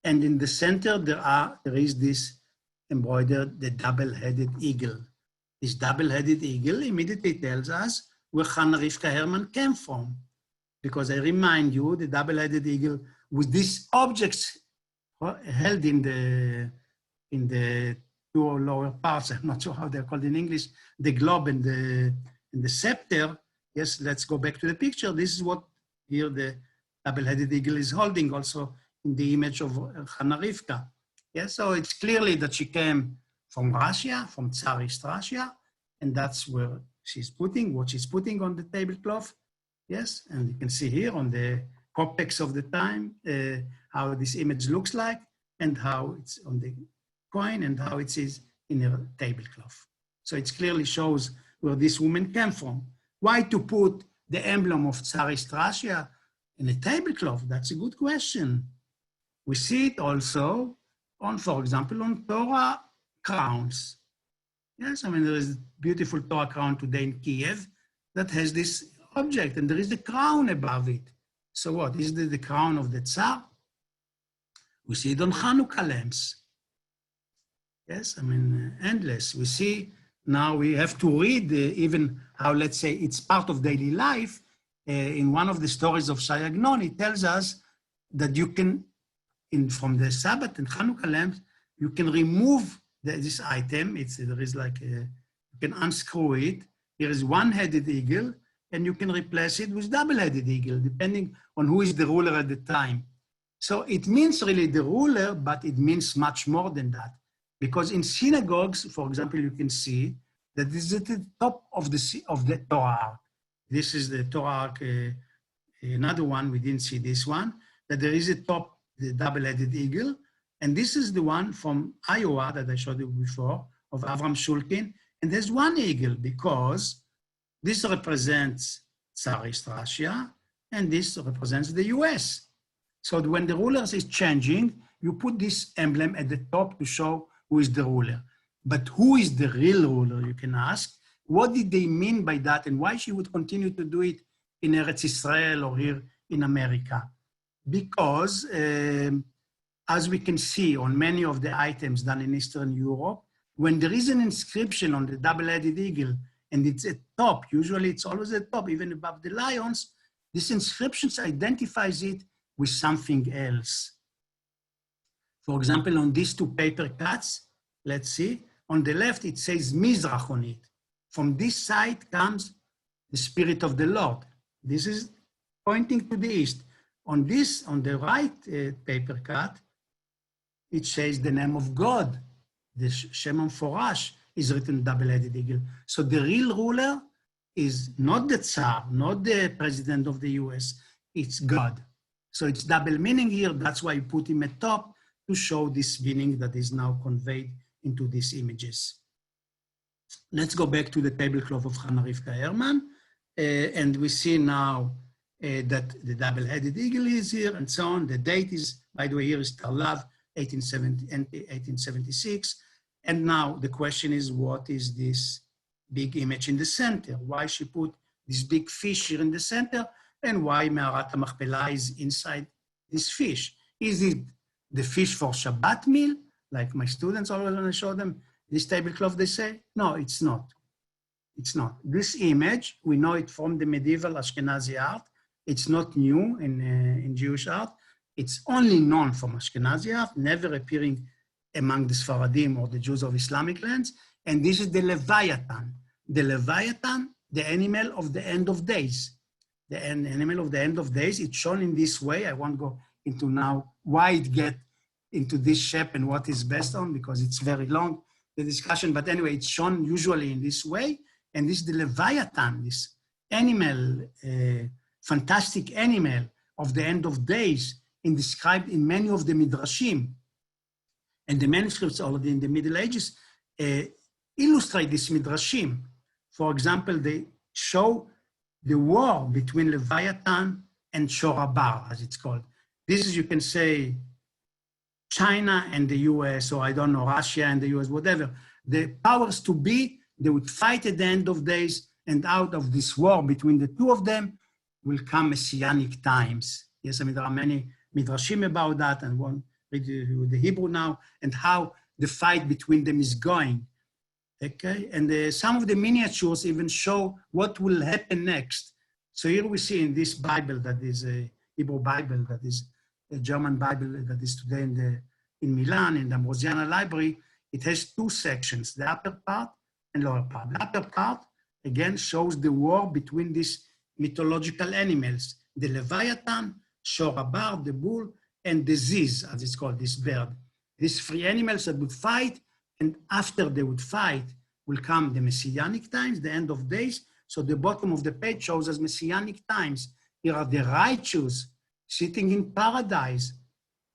Speaker 1: and in the center there is this embroidered, the double-headed eagle. This double-headed eagle immediately tells us where Chana Rivka Herman came from. because I remind you, the double-headed eagle with these objects held in the two lower parts, I'm not sure how they're called in English, the globe and the scepter. Yes, let's go back to the picture. This is what here the double-headed eagle is holding, also in the image of Hannah Rivka. Yes, so it's clearly that she came from Russia, from Tsarist Russia, and that's where she's putting, what she's putting on the tablecloth. Yes, and you can see here on the kopecks of the time, how this image looks like, and how it's on the coin, and how it is in her tablecloth. So it clearly shows where this woman came from. Why to put the emblem of Tsarist Russia in a tablecloth? That's a good question. We see it also on, for example, on Torah crowns. Yes, I mean, there is a beautiful Torah crown today in Kiev that has this object, and there is a crown above it. So what, is it the crown of the Tsar? We see it on Hanukkah lamps. Yes, I mean, endless. We see now we have to read even how, let's say, it's part of daily life. In one of the stories of Shai Agnon, it tells us that you can, from the Sabbath and Hanukkah lamps, you can remove this item. There is like you can unscrew it. There is one-headed eagle, and you can replace it with double-headed eagle, depending on who is the ruler at the time. So it means really the ruler, but it means much more than that. Because in synagogues, for example, you can see that this is at the top of the Torah Ark. This is the Torah Ark, another one, we didn't see this one, that there is a top, the double-headed eagle, and this is the one from Iowa that I showed you before, of Avram Shulkin, and there's one eagle because this represents Tsarist Russia, and this represents the US. So when the rulers is changing, you put this emblem at the top to show who is the ruler. But who is the real ruler, you can ask? What did they mean by that, and why she would continue to do it in Eretz Israel or here in America? Because, as we can see on many of the items done in Eastern Europe, when there is an inscription on the double-headed eagle, and it's at top, usually it's always at top, even above the lions, this inscription identifies it with something else. For example, on these two paper cuts, let's see, on the left it says Mizrach on it. From this side comes the Spirit of the Lord. This is pointing to the east. On the right paper cut, it says the name of God. The Shem Forash is written double-headed eagle. So the real ruler is not the Tsar, not the President of the US, it's God. So it's double meaning here. That's why you put him at top to show this meaning that is now conveyed into these images. Let's go back to the tablecloth of Hannah Rivka Herman. And we see now that the double-headed eagle is here and so on. The date is, by the way, here is Tarlav, 1876. And now the question is, what is this big image in the center? Why she put this big fish here in the center? And why Me'arat HaMachpelah is inside this fish? Is it the fish for Shabbat meal? Like my students always when I show them this tablecloth, they say, no, it's not. It's not. This image, we know it from the medieval Ashkenazi art. It's not new in Jewish art. It's only known from Ashkenazi art, never appearing among the Sephardim or the Jews of Islamic lands. And this is the Leviathan. The Leviathan, the animal of the end of days. The animal of the end of days, it's shown in this way. I won't go into now why it get into this shape and what is based on, because it's very long, the discussion. But anyway, it's shown usually in this way. And this is the Leviathan, this animal, fantastic animal of the end of days, described in many of the Midrashim. And the manuscripts already in the Middle Ages illustrate this Midrashim. For example, they show the war between Leviathan and Shorabar, as it's called. This is, you can say, China and the US, or I don't know, Russia and the US, whatever. The powers to be, they would fight at the end of days, and out of this war between the two of them will come messianic times. Yes, I mean, there are many midrashim about that, and one read the Hebrew now, and how the fight between them is going. Okay, and some of the miniatures even show what will happen next. So here we see in this Bible that is a Hebrew Bible, that is a German Bible that is today in Milan, in the Ambrosiana Library, it has two sections, the upper part and lower part. The upper part, again, shows the war between these mythological animals, the Leviathan, Shorabar, the bull, and the Ziz, as it's called, this bird. These three animals that would fight, and after they would fight will come the Messianic times, the end of days. So the bottom of the page shows us Messianic times. Here are the righteous sitting in paradise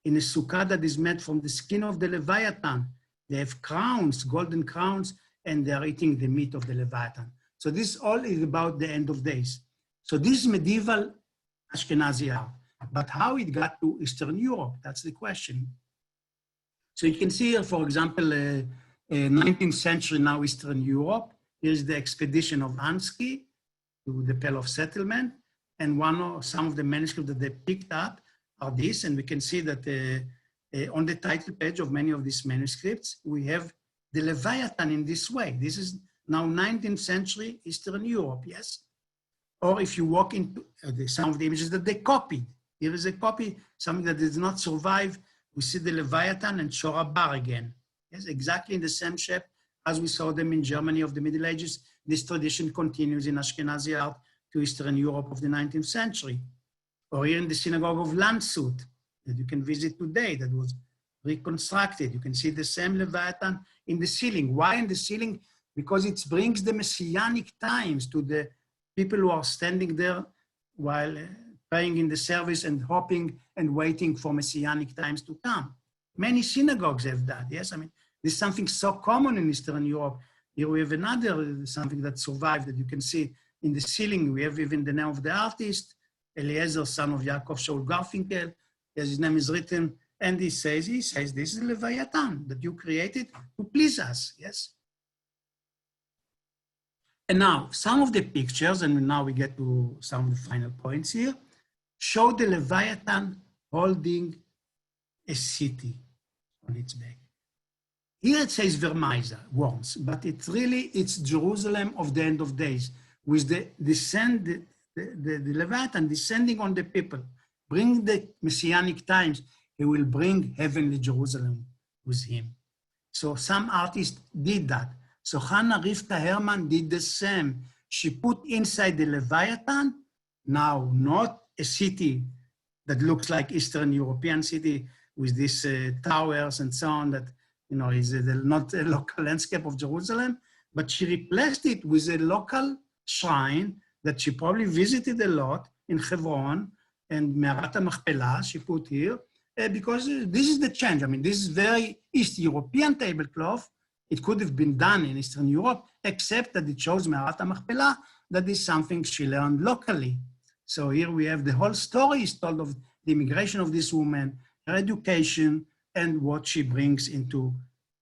Speaker 1: in a sukkah that is made from the skin of the Leviathan. They have crowns, golden crowns, and they are eating the meat of the Leviathan. So this all is about the end of days. So this is medieval Ashkenazi art. But how it got to Eastern Europe, that's the question. So you can see here, for example, 19th century now Eastern Europe. Here's the expedition of Ansky to the Pale of Settlement. And some of the manuscripts that they picked up are this. And we can see that on the title page of many of these manuscripts, we have the Leviathan in this way. This is now 19th century Eastern Europe, yes? Or if you walk into some of the images that they copied. Here is a copy, something that did not survive. We see the Leviathan and Shorabar again. Yes, exactly in the same shape as we saw them in Germany of the Middle Ages. This tradition continues in Ashkenazi art to Eastern Europe of the 19th century. Or here in the synagogue of Landshut, that you can visit today, that was reconstructed. You can see the same Leviathan in the ceiling. Why in the ceiling? Because it brings the Messianic times to the people who are standing there while praying in the service and hoping and waiting for Messianic times to come. Many synagogues have that, yes? I mean, this is something so common in Eastern Europe. Here we have another, something that survived that you can see in the ceiling. We have even the name of the artist, Eliezer, son of Yaakov Shaul Garfinkel, as his name is written, and he says, this is Leviathan that you created to please us, yes? And now, some of the pictures, and now we get to some of the final points here, show the Leviathan holding a city on its back. Here it says Vermaisa, worms, but it's Jerusalem of the end of days, with the Leviathan descending on the people. Bring the Messianic times, he will bring heavenly Jerusalem with him. So some artists did that. So Hannah Rivka Herman did the same. She put inside the Leviathan, now not a city that looks like Eastern European city with these towers and so on that, you know, is not a local landscape of Jerusalem, but she replaced it with a local shrine that she probably visited a lot in Hebron and Me'arat HaMachpelah she put here, because this is the change. I mean, this is very East European tablecloth. It could have been done in Eastern Europe, except that it shows Me'arat HaMachpelah, that is something she learned locally. So here we have the whole story is told of the immigration of this woman, her education, and what she brings into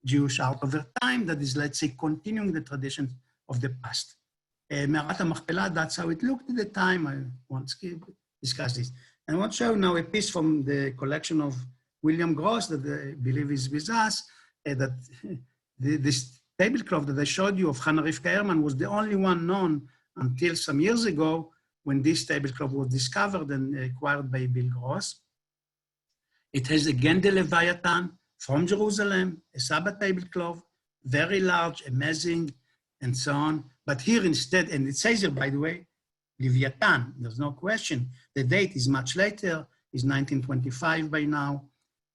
Speaker 1: Jewish art over time, that is, let's say, continuing the traditions of the past. Me'arat HaMachpelah, that's how it looked at the time. I won't discuss this. And I want to show now a piece from the collection of William Gross that I believe is with us, that this tablecloth that I showed you of Hannah Rivka Herman was the only one known until some years ago when this tablecloth was discovered and acquired by Bill Gross. It has again the Leviathan from Jerusalem, a Sabbath tablecloth, very large, amazing, and so on. But here instead, and it says here, by the way, Leviathan, there's no question. The date is much later, is 1925 by now,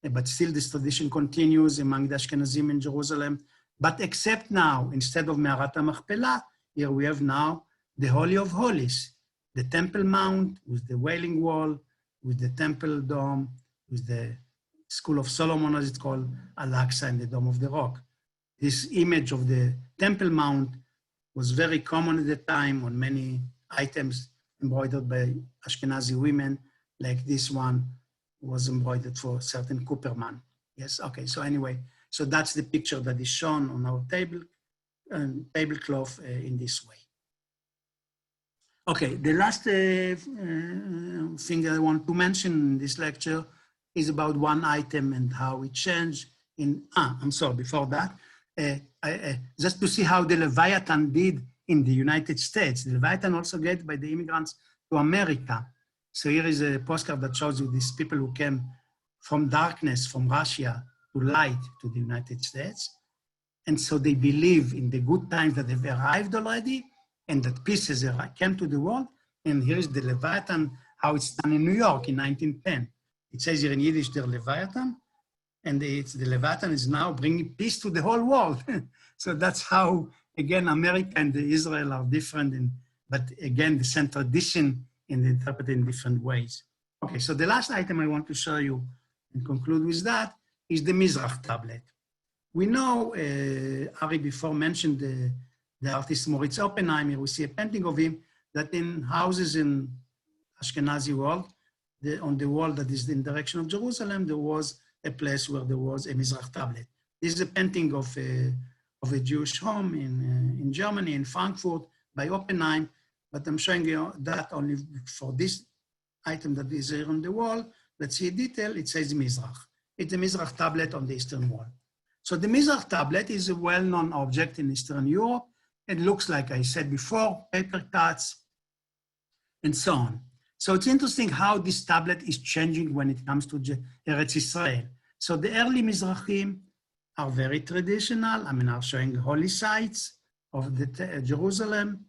Speaker 1: but still this tradition continues among the Ashkenazim in Jerusalem. But except now, instead of Me'arat HaMachpelah, here we have now the Holy of Holies, the Temple Mount with the Wailing Wall, with the Temple Dome, with the School of Solomon, as it's called, Al-Aqsa and the Dome of the Rock. This image of the Temple Mount was very common at the time on many items embroidered by Ashkenazi women, like this one was embroidered for certain Cooperman. Yes, okay, so anyway, so that's the picture that is shown on our tablecloth in this way. Okay, the last thing that I want to mention in this lecture is about one item and how it changed in, I'm sorry, before that, just to see how the Leviathan did in the United States. The Leviathan also get by the immigrants to America. So here is a postcard that shows you these people who came from darkness, from Russia, to light, to the United States. And so they believe in the good times that they've arrived already, and that peace has came to the world. And here's the Leviathan, how it's done in New York in 1910. It says here in Yiddish, the Leviathan, and the Leviathan is now bringing peace to the whole world. So that's how, again, America and Israel are different, but again, the same tradition and interpreted in different ways. Okay, so the last item I want to show you and conclude with that is the Mizrach tablet. We know, Ari before mentioned the artist Moritz Oppenheimer. We see a painting of him that in houses in Ashkenazi world, on the wall that is in the direction of Jerusalem, there was a place where there was a Mizrach tablet. This is a painting of a Jewish home in Germany, in Frankfurt, by Oppenheim, but I'm showing you that only for this item that is here on the wall. Let's see a detail. It says Mizrach. It's a Mizrach tablet on the Eastern Wall. So the Mizrach tablet is a well-known object in Eastern Europe. It looks like I said before, paper cuts, and so on. So it's interesting how this tablet is changing when it comes to Eretz Israel. So the early Mizrachim are very traditional. I mean, are showing holy sites of the Jerusalem.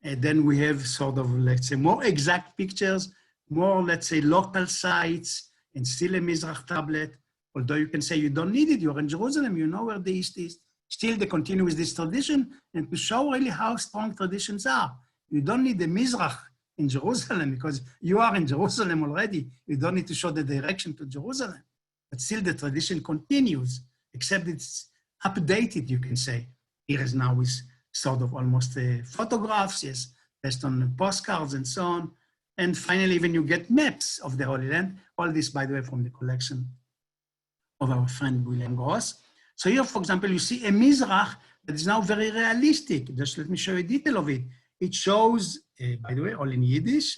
Speaker 1: And then we have sort of, let's say, more exact pictures, more, let's say, local sites, and still a Mizrach tablet. Although you can say you don't need it, you're in Jerusalem, you know where the East is. Still, they continue with this tradition, and to show really how strong traditions are. You don't need the Mizrach in Jerusalem because you are in Jerusalem already. You don't need to show the direction to Jerusalem. But still, the tradition continues, except it's updated, you can say. Here is now with sort of almost photographs, yes, based on postcards and so on. And finally, even you get maps of the Holy Land. All this, by the way, from the collection of our friend William Gross. So here, for example, you see a Mizrach that is now very realistic. Just let me show you a detail of it. It shows, by the way, all in Yiddish.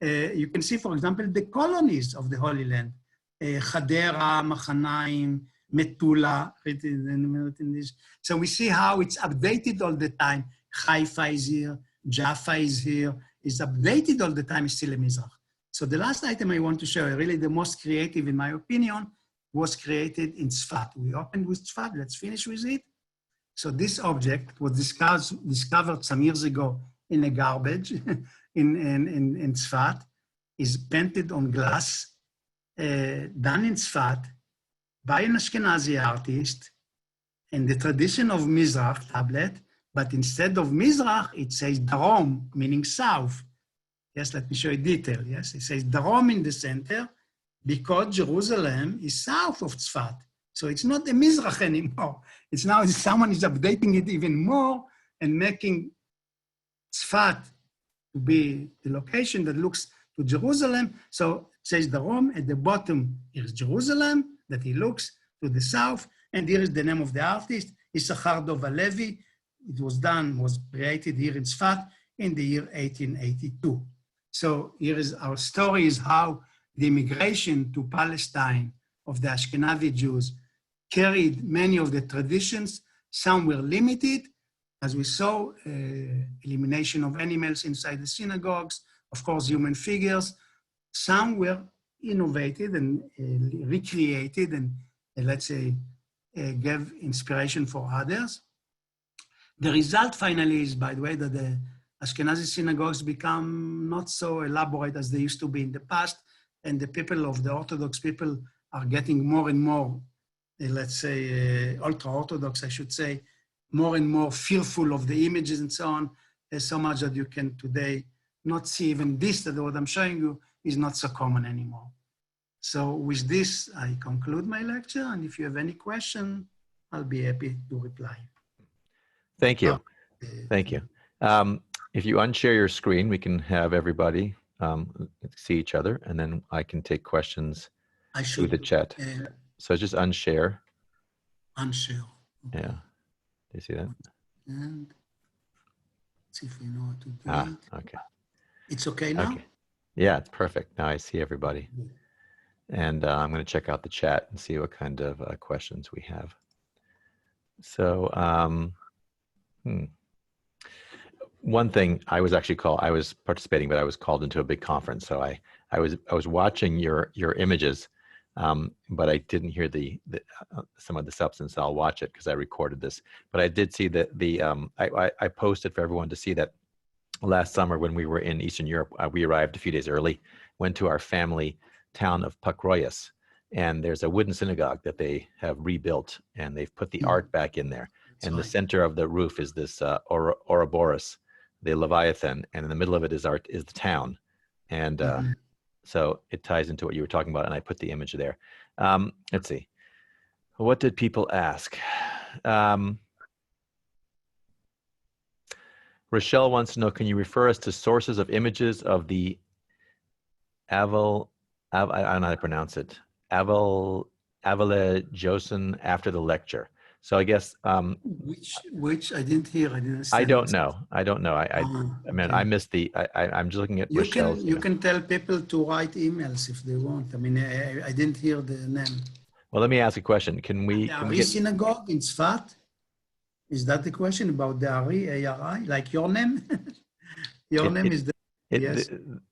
Speaker 1: You can see, for example, the colonies of the Holy Land. Hadera, Machanaim, Metula, written in this. So we see how it's updated all the time. Haifa is here, Jaffa is here. It's updated all the time, it's still a Mizrach. So the last item I want to show you, really the most creative in my opinion, was created in Tzfat. We opened with Tzfat, let's finish with it. So this object was discovered some years ago in a garbage in Tzfat, is painted on glass, done in Tzfat by an Ashkenazi artist, in the tradition of Mizrach tablet, but instead of Mizrach, it says Darom, meaning south. Yes, let me show you detail. Yes, it says Darom in the center, because Jerusalem is south of Tzfat. So it's not a Mizrach anymore. It's now someone is updating it even more and making Tzfat to be the location that looks to Jerusalem. So it says Darom, at the bottom is Jerusalem, that he looks to the south. And here is the name of the artist, Issachar Dov Halevi. It was created here in Tzfat in the year 1882. So here is our story is how the immigration to Palestine of the Ashkenazi Jews carried many of the traditions. Some were limited, as we saw, elimination of animals inside the synagogues, of course, human figures. Some were innovated and recreated and, let's say, gave inspiration for others. The result finally is, by the way, that the Ashkenazi synagogues become not so elaborate as they used to be in the past, and the people of the Orthodox people are getting more and more, let's say, ultra-Orthodox, I should say, more and more fearful of the images and so on, so much that you can today not see even this, that what I'm showing you is not so common anymore. So with this, I conclude my lecture, and if you have any question, I'll be happy to reply.
Speaker 2: Thank you. Thank you. If you unshare your screen, we can have everybody see each other, and then I can take questions through the chat. So just unshare.
Speaker 1: Unshare. Okay.
Speaker 2: Yeah. Do you see that?
Speaker 1: And let's see if we know how to do it.
Speaker 2: Okay.
Speaker 1: It's okay now?
Speaker 2: Okay. Yeah, it's perfect. Now I see everybody. And I'm going to check out the chat and see what kind of questions we have. So, one thing I was actually called, I was participating, but I was called into a big conference. So I was watching your images, but I didn't hear some of the substance. I'll watch it because I recorded this, but I did see that I posted for everyone to see that last summer when we were in Eastern Europe, we arrived a few days early, went to our family town of Pakroyas, and there's a wooden synagogue that they have rebuilt, and they've put the art back in there. And the center of the roof is this Ouroboros, the Leviathan, and in the middle of it is the town. And so it ties into what you were talking about, and I put the image there. Let's see. What did people ask? Rochelle wants to know, can you refer us to sources of images of the I don't know how to pronounce it, Avale Josen after the lecture. So I guess
Speaker 1: which I didn't hear. I didn't.
Speaker 2: I don't know. I mean, I missed the. I'm just looking at Rochelle's.
Speaker 1: You can tell people to write emails if they want. I mean, I didn't hear the name.
Speaker 2: Well, let me ask a question. Can we?
Speaker 1: The Ari synagogue in Tzfat? Is that the question about the Ari, A-R-I, like your name? Your name is the. Yes.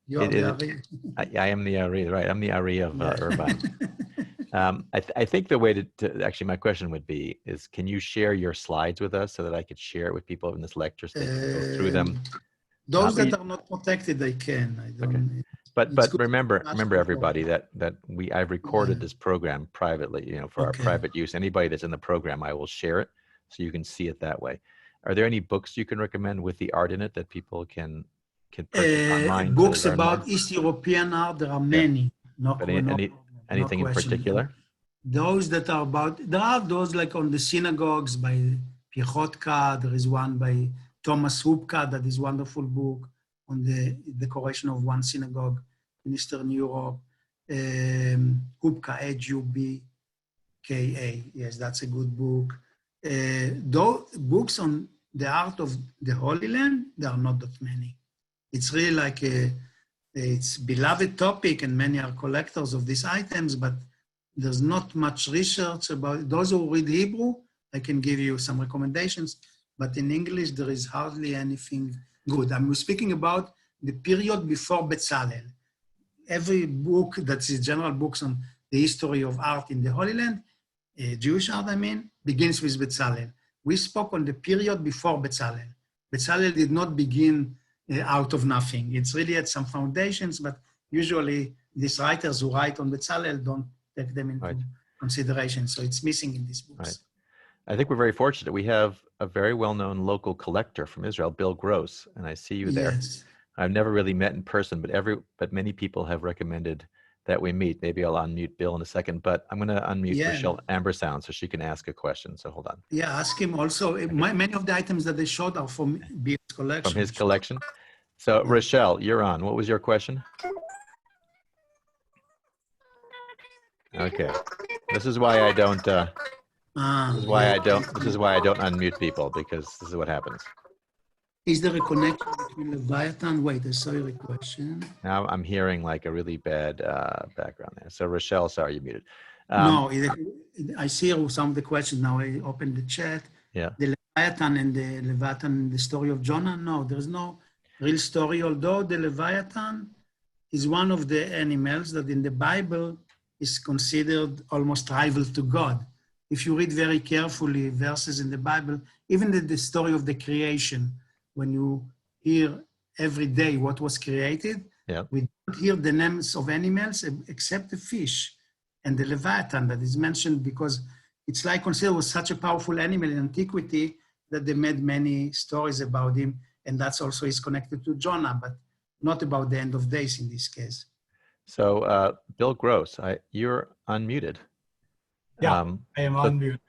Speaker 1: You're the Ari.
Speaker 2: I am the Ari, right? I'm the Ari of Irvine. I think the way to actually, my question would be is, can you share your slides with us so that I could share it with people in this lecture so they can go through them?
Speaker 1: Those that are not protected, I can. I don't.
Speaker 2: Okay. But remember everybody that I've recorded this program privately, for our private use. Anybody that's in the program, I will share it so you can see it that way. Are there any books you can recommend with the art in it that people can purchase online?
Speaker 1: Books about East European art, there are many.
Speaker 2: Anything in particular?
Speaker 1: Those that are about, there are those like on the synagogues by Piechotka. There is one by Thomas Hubka that is a wonderful book on the decoration of one synagogue in Eastern Europe. Hubka, H-U-B-K-A. Yes, that's a good book. Those books on the art of the Holy Land, there are not that many. It's really like it's beloved topic, and many are collectors of these items, but there's not much research about it. Those who read Hebrew, I can give you some recommendations, but in English, there is hardly anything good. I'm speaking about the period before Bezalel. Every book that's general books on the history of art in the Holy Land, Jewish art, I mean, begins with Bezalel. We spoke on the period before Bezalel. Bezalel did not begin out of nothing. It's really had some foundations, but usually these writers who write on Bezalel don't take them into consideration. So it's missing in these books.
Speaker 2: Right. I think we're very fortunate. We have a very well-known local collector from Israel, Bill Gross, and I see you there.
Speaker 1: Yes.
Speaker 2: I've never really met in person, but many people have recommended that we meet. Maybe I'll unmute Bill in a second, but I'm going to unmute Rochelle Ambersound so she can ask a question. So hold on.
Speaker 1: Yeah, ask him also. Many of the items that they showed are from Bill's collection.
Speaker 2: From his collection? So Rochelle, you're on. What was your question? Okay. This is why I don't unmute people, because this is what happens.
Speaker 1: Is there a connection between Leviathan? Wait, I saw your question.
Speaker 2: Now I'm hearing like a really bad background there. So Rochelle, sorry, you muted.
Speaker 1: No, I see some of the questions now. I opened the chat.
Speaker 2: Yeah.
Speaker 1: The Leviathan and the story of Jonah. No, there's no real story, although the Leviathan is one of the animals that in the Bible is considered almost rival to God. If you read very carefully verses in the Bible, even the story of the creation, when you hear every day what was created, we don't hear the names of animals except the fish and the Leviathan that is mentioned because it's like considered was such a powerful animal in antiquity that they made many stories about him, and that's also is connected to Jonah, but not about the end of days in this case.
Speaker 2: So Bill Gross, you're unmuted.
Speaker 3: Yeah, I am unmuted.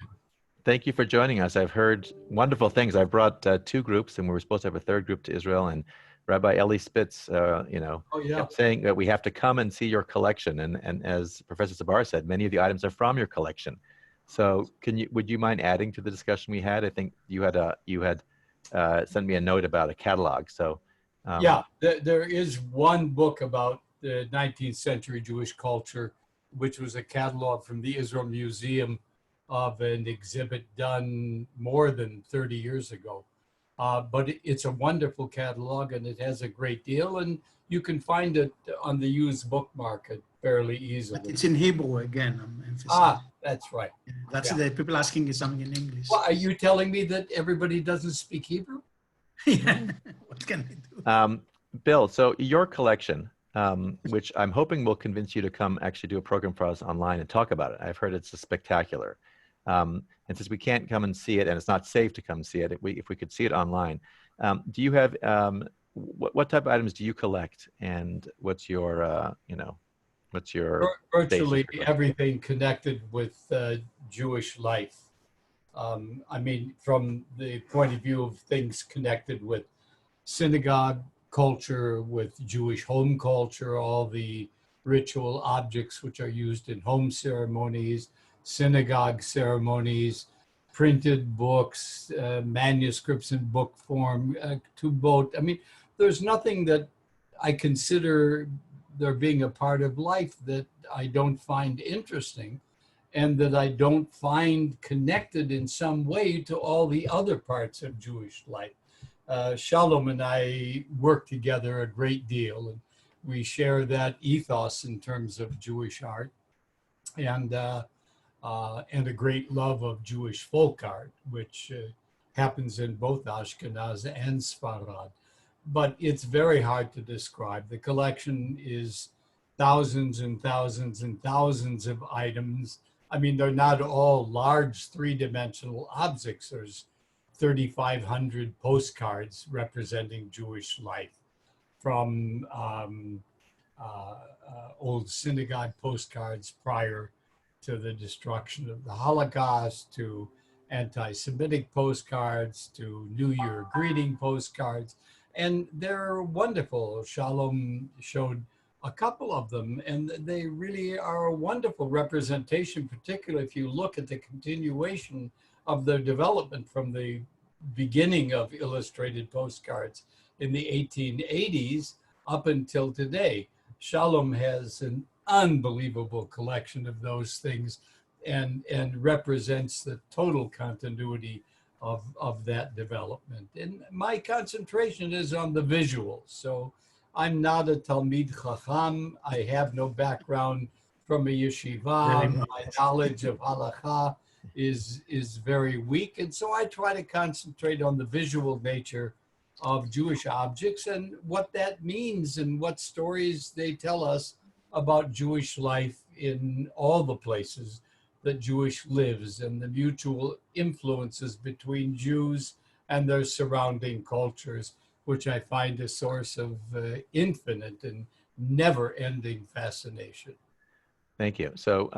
Speaker 2: Thank you for joining us. I've heard wonderful things. I brought two groups, and we were supposed to have a third group to Israel. And Rabbi Eli Spitz, kept saying that we have to come and see your collection. And as Professor Sabar said, many of the items are from your collection. So would you mind adding to the discussion we had? I think you had sent me a note about a catalog. So
Speaker 3: there is one book about the 19th century Jewish culture, which was a catalog from the Israel Museum of an exhibit done more than 30 years ago. But it's a wonderful catalog, and it has a great deal, and you can find it on the used book market fairly easily.
Speaker 1: But it's in Hebrew again, I'm emphasizing.
Speaker 3: That's right.
Speaker 1: That's the people asking is something in English.
Speaker 3: Well, are you telling me that everybody doesn't speak Hebrew?
Speaker 1: Yeah. What can we do?
Speaker 2: Bill, so your collection, which I'm hoping will convince you to come actually do a program for us online and talk about it. I've heard it's spectacular. And since we can't come and see it, and it's not safe to come see it, if we could see it online, do you have, what type of items do you collect? And what's your, what's your...
Speaker 3: Virtually everything connected with Jewish life. I mean, from the point of view of things connected with synagogue culture, with Jewish home culture, all the ritual objects which are used in home ceremonies, synagogue ceremonies, printed books, manuscripts in book form, to both. I mean, there's nothing that I consider there being a part of life that I don't find interesting and that I don't find connected in some way to all the other parts of Jewish life. Shalom and I work together a great deal, and we share that ethos in terms of Jewish art and a great love of Jewish folk art, which happens in both Ashkenaz and Sephardi. But it's very hard to describe. The collection is thousands and thousands and thousands of items. I mean, they're not all large three-dimensional objects. There's 3,500 postcards representing Jewish life, from old synagogue postcards prior to the destruction of the Holocaust, to anti-Semitic postcards, to New Year greeting postcards. And they're wonderful. Shalom showed a couple of them, and they really are a wonderful representation, particularly if you look at the continuation of their development from the beginning of illustrated postcards in the 1880s up until today. Shalom has an unbelievable collection of those things and represents the total continuity of that development. And my concentration is on the visuals. So I'm not a Talmid Chacham. I have no background from a yeshiva. My knowledge of halakha is very weak. And so I try to concentrate on the visual nature of Jewish objects and what that means and what stories they tell us about Jewish life in all the places that Jewish lives, and the mutual influences between Jews and their surrounding cultures, which I find a source of infinite and never-ending fascination.
Speaker 2: Thank you. So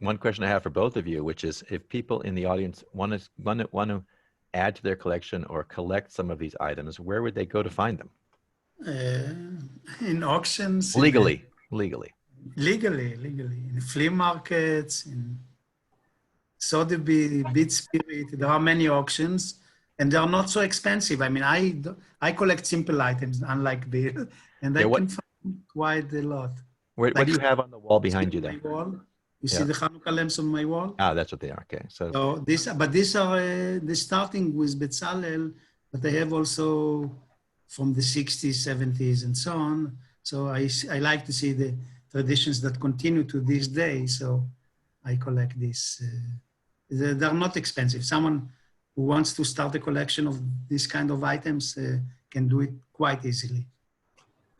Speaker 2: one question I have for both of you, which is, if people in the audience want to add to their collection or collect some of these items, where would they go to find them?
Speaker 1: In auctions.
Speaker 2: Legally.
Speaker 1: Legally, in flea markets, in Sotheby, Beat Spirit. There are many auctions, and they are not so expensive. I mean, I collect simple items, unlike Bill, and I can find quite a lot.
Speaker 2: What do you have on the wall behind you there?
Speaker 1: You see the Hanukkah lamps on my wall?
Speaker 2: Ah, that's what they are. Okay.
Speaker 1: So these are they're starting with Bezalel, but they have also from the 60s, 70s, and so on. So I like to see the traditions that continue to this day. So I collect this. They're not expensive. Someone who wants to start a collection of this kind of items can do it quite easily.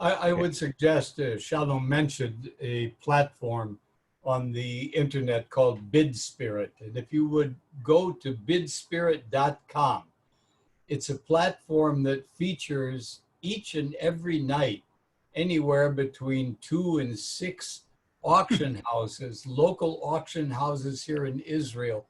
Speaker 3: I would suggest, Shalom mentioned a platform on the internet called BidSpirit. And if you would go to bidspirit.com, it's a platform that features each and every night anywhere between 2 and 6 auction houses, local auction houses here in Israel.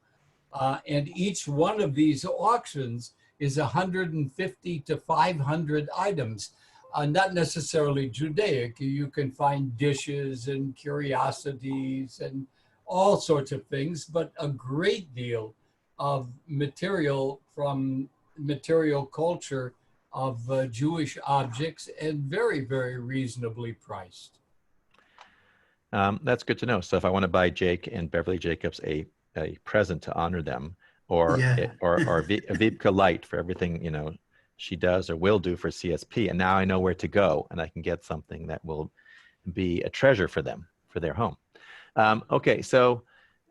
Speaker 3: And each one of these auctions is 150 to 500 items, not necessarily Judaic. You can find dishes and curiosities and all sorts of things, but a great deal of material from material culture of Jewish objects, and very, very reasonably priced.
Speaker 2: That's good to know. So if I want to buy Jake and Beverly Jacobs a present to honor them, or
Speaker 1: Yeah.
Speaker 2: or Vipka Light for everything, you know, she does or will do for CSP. And now I know where to go, and I can get something that will be a treasure for them, for their home. Okay, so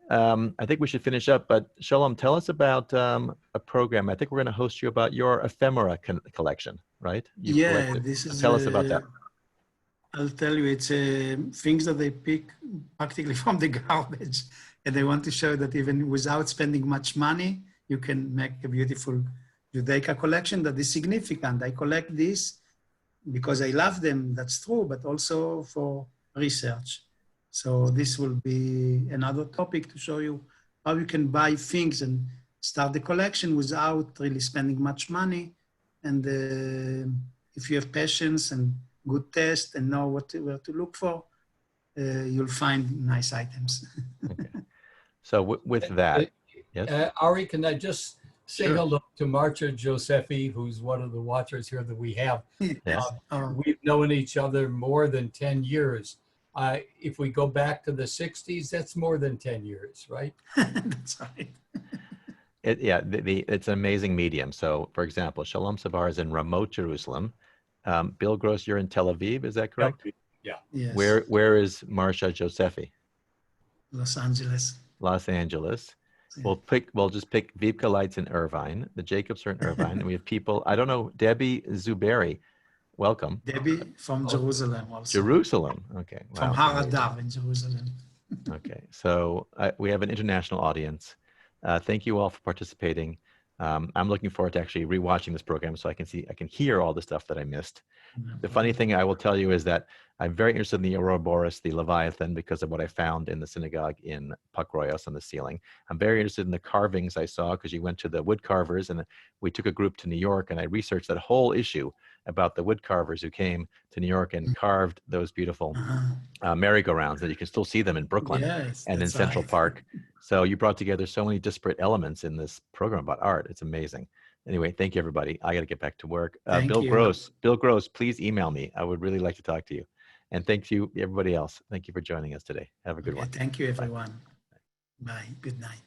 Speaker 2: I think we should finish up, but Shalom, tell us about a program. I think we're going to host you about your ephemera collection, right? You've collected.
Speaker 1: This is.
Speaker 2: Tell us about that.
Speaker 1: I'll tell you, it's things that they pick practically from the garbage, and they want to show that even without spending much money, you can make a beautiful Judaica collection that is significant. I collect this because I love them, that's true, but also for research. So this will be another topic to show you how you can buy things and start the collection without really spending much money. And if you have patience and good taste and know where to look for, you'll find nice items.
Speaker 2: Okay. So with that, yes?
Speaker 3: Ari, can I just say
Speaker 1: Sure.
Speaker 3: hello to Marcia Josephi, who's one of the watchers here that we have.
Speaker 2: Yes.
Speaker 3: We've known each other more than 10 years. If we go back to the 60s, that's more than 10 years, right?
Speaker 1: That's right.
Speaker 2: It's an amazing medium. So, for example, Shalom Sabar is in remote Jerusalem. Bill Gross, you're in Tel Aviv, is that correct?
Speaker 3: Yeah.
Speaker 1: Yes.
Speaker 2: Where is Marcia Josephi?
Speaker 1: Los Angeles.
Speaker 2: Los Angeles.
Speaker 1: Yeah.
Speaker 2: We'll just pick Vipka Lights in Irvine. The Jacobs are in Irvine. And we have people, I don't know, Debbie Zuberi. Welcome.
Speaker 1: Debbie from Jerusalem also.
Speaker 2: Jerusalem. Okay. Wow.
Speaker 1: From Har Adar in Jerusalem.
Speaker 2: Okay. So we have an international audience. Thank you all for participating. I'm looking forward to actually rewatching this program so I can hear all the stuff that I missed. The funny thing I will tell you is that I'm very interested in the Ouroboros, the Leviathan, because of what I found in the synagogue in Pakroyos on the ceiling. I'm very interested in the carvings I saw because you went to the wood carvers, and we took a group to New York, and I researched that whole issue about the wood carvers who came to New York and carved those beautiful merry-go-rounds that you can still see them in Brooklyn and in Central Park. So you brought together so many disparate elements in this program about art. It's amazing. Anyway, thank you, everybody. I got to get back to work. Bill Gross, please email me. I would really like to talk to you. And thank you, everybody else. Thank you for joining us today. Have a good one.
Speaker 1: Thank you, everyone. Bye. Good night.